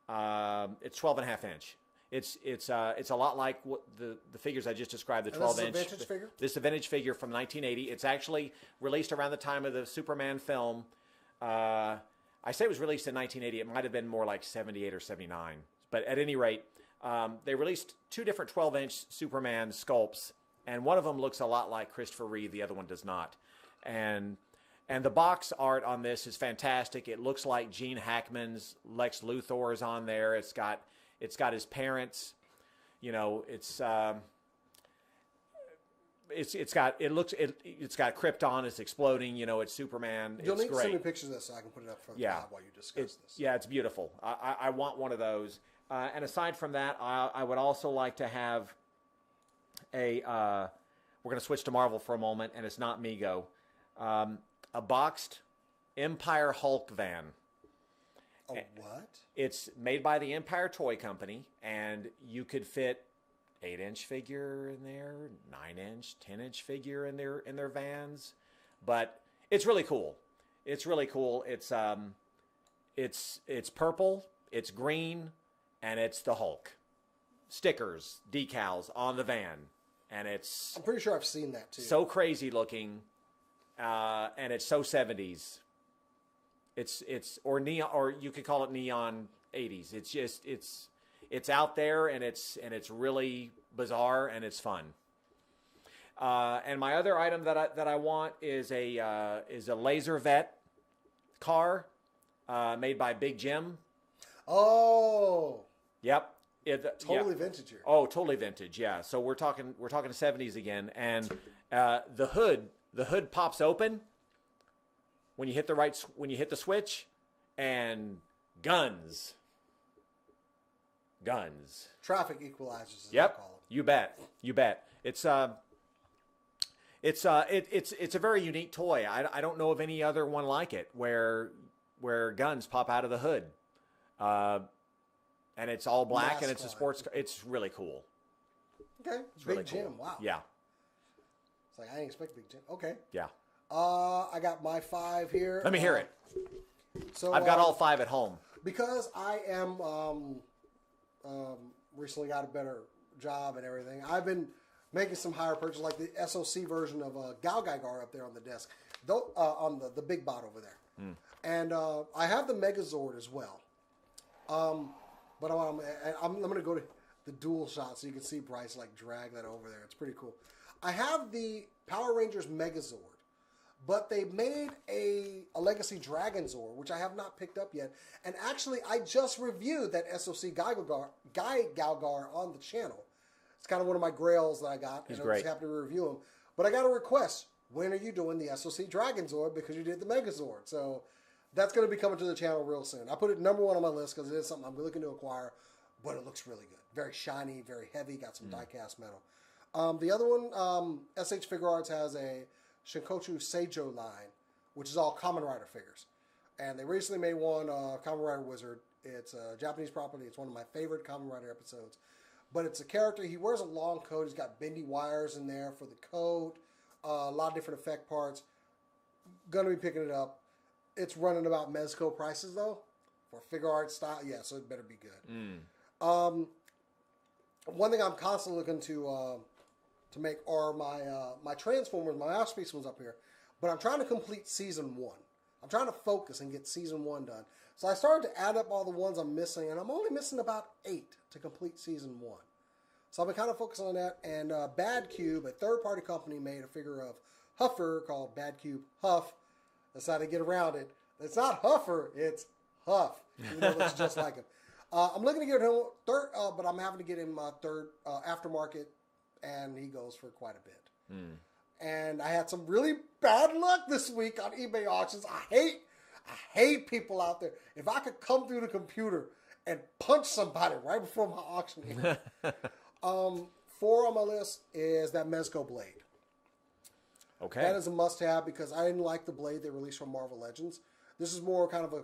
It's 12.5-inch. It's a lot like what the figures I just described. The 12-inch. This is a vintage figure. This is a vintage figure from 1980. It's actually released around the time of the Superman film. I say it was released in 1980. It might have been more like 78 or 79. But at any rate, they released 2 different 12-inch Superman sculpts, and one of them looks a lot like Christopher Reeve. The other one does not. And the box art on this is fantastic. It looks like Gene Hackman's Lex Luthor is on there. It's got his parents. It's got Krypton. It's exploding. It's Superman. You'll it's need great. to send me pictures of this so I can put it up for the pod while you discuss this. Yeah, it's beautiful. I want one of those. And aside from that, I would also like to have we're going to switch to Marvel for a moment, and it's not Mego. A boxed Empire Hulk van. A what? It's made by the Empire Toy Company, and you could fit 8-inch figure in there, 9-inch, 10-inch figure in their vans. But it's really cool. It's really cool. It's purple. It's green. and it's the Hulk. Stickers, decals on the van, and it's... I'm pretty sure I've seen that, too. So crazy looking, and it's so 70s. Or neon, or you could call it neon 80s. It's just, it's out there, and it's really bizarre, and it's fun. And my other item that I want is a Laser Vet car, made by Big Jim. Oh. Yep. Totally vintage here. Oh, totally vintage. Yeah. So we're talking 70s again, and the hood pops open when you hit the switch, and guns. Traffic equalizers. Yep. You bet. It's a very unique toy. I don't know of any other one like it where guns pop out of the hood. And it's all black, and it's a sports car. It's really cool. Okay. It's Big really Jim. cool. Wow. Yeah. It's like, I didn't expect Big Jim. Okay. Yeah. I got my 5 here. Let me hear it. So I've got all 5 at home. Because I am recently got a better job and everything. I've been making some higher purchases, like the SOC version of Galgaigar up there on the desk, though, on the big bot over there. And I have the Megazord as well. But I'm going to go to the dual shot so you can see Bryce like drag that over there. It's pretty cool. I have the Power Rangers Megazord, but they made a Legacy Dragonzord, which I have not picked up yet. And actually, I just reviewed that SOC Galgar on the channel. It's kind of one of my grails that I got. He's and great. I was happy to review him. But I got a request. When are you doing the SOC Dragonzord? Because you did the Megazord. So that's going to be coming to the channel real soon. I put it number 1 on my list because it is something I'm looking to acquire, but it looks really good. Very shiny, very heavy, got some die-cast metal. The other one, SH Figure Arts has a Shinkochu Seijo line, which is all Kamen Rider figures. And they recently made one, Kamen Rider Wizard. It's a Japanese property. It's one of my favorite Kamen Rider episodes. But it's a character, he wears a long coat. He's got bendy wires in there for the coat. A lot of different effect parts. Going to be picking it up. It's running about Mezco prices, though, for figure art style. Yeah, so it better be good. One thing I'm constantly looking to make are my Transformers, my masterpiece ones up here. But I'm trying to complete Season 1. I'm trying to focus and get Season 1 done. So I started to add up all the ones I'm missing, and I'm only missing about 8 to complete Season 1. So I've been kind of focusing on that. And Bad Cube, a third-party company, made a figure of Huffer called Bad Cube Huff. That's how to get around it. It's not Huffer, it's Huff. Even though it looks just like him. I'm looking to get him third, but I'm having to get him third aftermarket, and he goes for quite a bit. And I had some really bad luck this week on eBay auctions. I hate people out there. If I could come through the computer and punch somebody right before my auction here. 4 on my list is that Mezco blade. Okay. That is a must-have because I didn't like the blade they released from Marvel Legends. This is more kind of a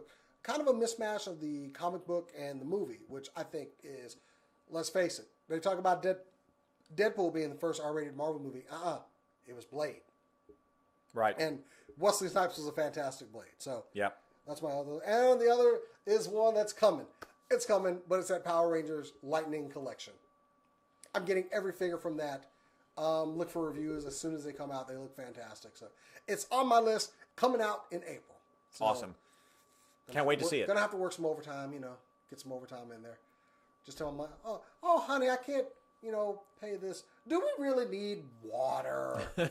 mismatch of the comic book and the movie, which I think is, let's face it, they talk about Deadpool being the first R-rated Marvel movie. It was Blade. Right. And Wesley Snipes was a fantastic Blade. So yep. That's my other. And the other is one that's coming. It's coming, but it's that Power Rangers Lightning Collection. I'm getting every figure from that. Look for reviews as soon as they come out. They look fantastic. So it's on my list, coming out in April. So awesome. Can't wait to see it. Gonna have to work some overtime, get some overtime in there. Just tell them, oh, honey, I can't, pay this. Do we really need water? We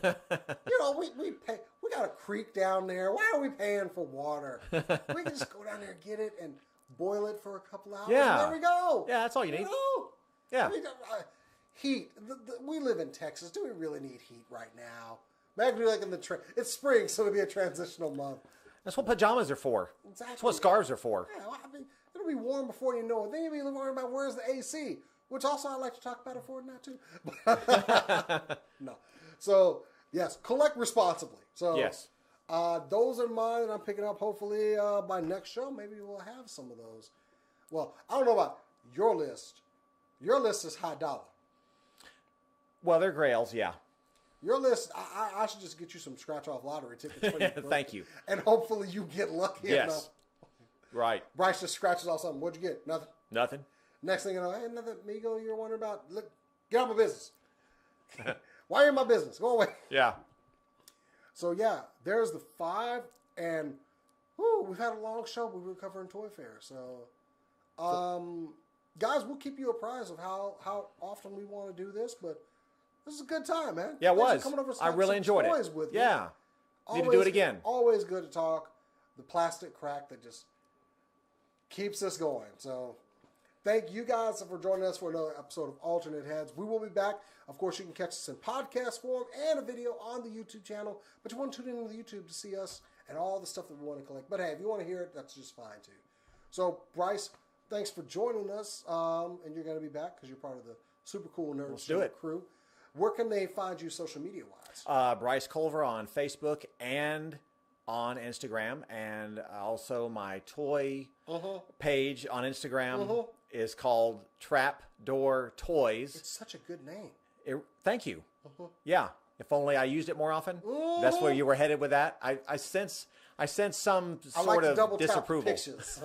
pay. We got a creek down there. Why are we paying for water? We can just go down there and get it and boil it for a couple hours. Yeah. And there we go. Yeah, that's all you need. Yeah. Heat. We live in Texas. Do we really need heat right now? Maybe like it's spring, so it'll be a transitional month. That's what pajamas are for. Exactly. That's what scarves are for. Yeah, it'll be warm before you know it. Then you'll be worried about where's the AC, which also I'd like to talk about it for now too. No. So, yes, collect responsibly. So, yes. Those are mine that I'm picking up. Hopefully, by next show, maybe we'll have some of those. Well, I don't know about your list. Your list is high dollar. Well, they're grails, yeah. Your list, I should just get you some scratch-off lottery tickets. Thank you. And hopefully you get lucky enough. Right. Bryce just scratches off something. What'd you get? Nothing? Nothing. Next thing you know, hey, another Mego you're wondering about. Look, get out of my business. Why are you in my business? Go away. Yeah. So yeah, there's the 5, and whew, we've had a long show. We were covering Toy Fair, so guys, we'll keep you apprised of how often we want to do this, but this is a good time, man. Yeah, it Thanks was. for coming over I really enjoyed it. With yeah. Me. Need to do it again. Always good to talk. The plastic crack that just keeps us going. So thank you guys for joining us for another episode of Alternate Heads. We will be back. Of course, you can catch us in podcast form and a video on the YouTube channel. But you want to tune into the YouTube to see us and all the stuff that we want to collect. But hey, if you want to hear it, that's just fine too. So Bryce, thanks for joining us. And you're going to be back because you're part of the super cool Nerd crew. Where can they find you social media wise? Bryce Culver on Facebook and on Instagram, and also my toy page on Instagram is called Trapdoor Toys. It's such a good name. Thank you. Yeah, if only I used it more often. That's where you were headed with that. I sense some sort of disapproval. Pictures.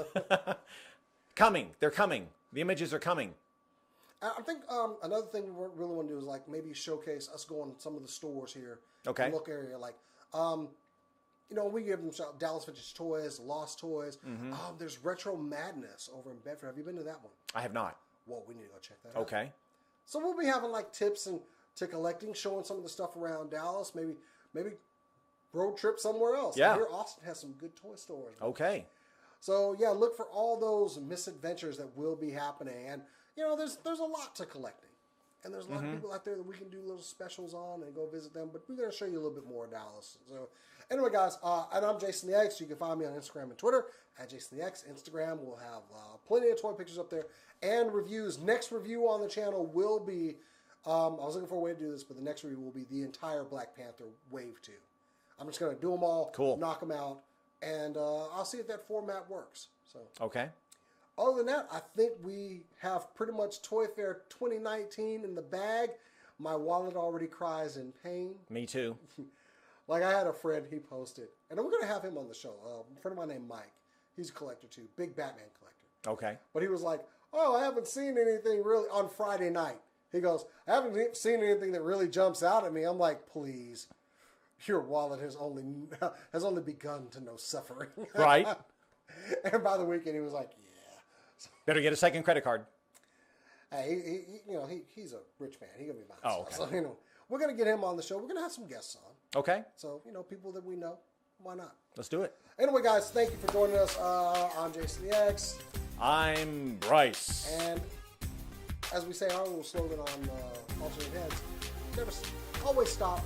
They're coming. The images are coming. I think another thing we really want to do is like maybe showcase us going to some of the stores here. Okay. In the local area, like you know, we give them Dallas Vintage Toys, Lost Toys. There's Retro Madness over in Bedford. Have you been to that one? I have not. Well, we need to go check that out. Okay. So we'll be having like tips to collecting, showing some of the stuff around Dallas. Maybe road trip somewhere else. Yeah. Here, Austin has some good toy stores. Okay. So yeah, look for all those misadventures that will be happening, and you know, there's a lot to collecting, and there's a lot of people out there that we can do little specials on and go visit them. But we're going to show you a little bit more of Dallas. So anyway, guys, and I'm Jason the X. You can find me on Instagram and Twitter at Jason the X. Instagram will have plenty of toy pictures up there and reviews. Next review on the channel will be. I was looking for a way to do this, but the next review will be the entire Black Panther Wave 2. I'm just going to do them all, knock them out, and I'll see if that format works. So okay. Other than that, I think we have pretty much Toy Fair 2019 in the bag. My wallet already cries in pain. Me too. Like I had a friend, he posted, and we're going to have him on the show. A friend of mine named Mike. He's a collector too, big Batman collector. Okay. But he was like, oh, I haven't seen anything really on Friday night. He goes, I haven't seen anything that really jumps out at me. I'm like, please, your wallet has only begun to know suffering. Right. And by the weekend, he was like, yeah. Better get a second credit card. Hey, he's a rich man. He's gonna be mine. Oh, okay. So, you know, we're gonna get him on the show. We're gonna have some guests on. Okay. So, you know, people that we know. Why not? Let's do it. Anyway, guys, thank you for joining us. I'm Jason the X. I'm Bryce. And as we say our little slogan on Alternate Heads, always stop,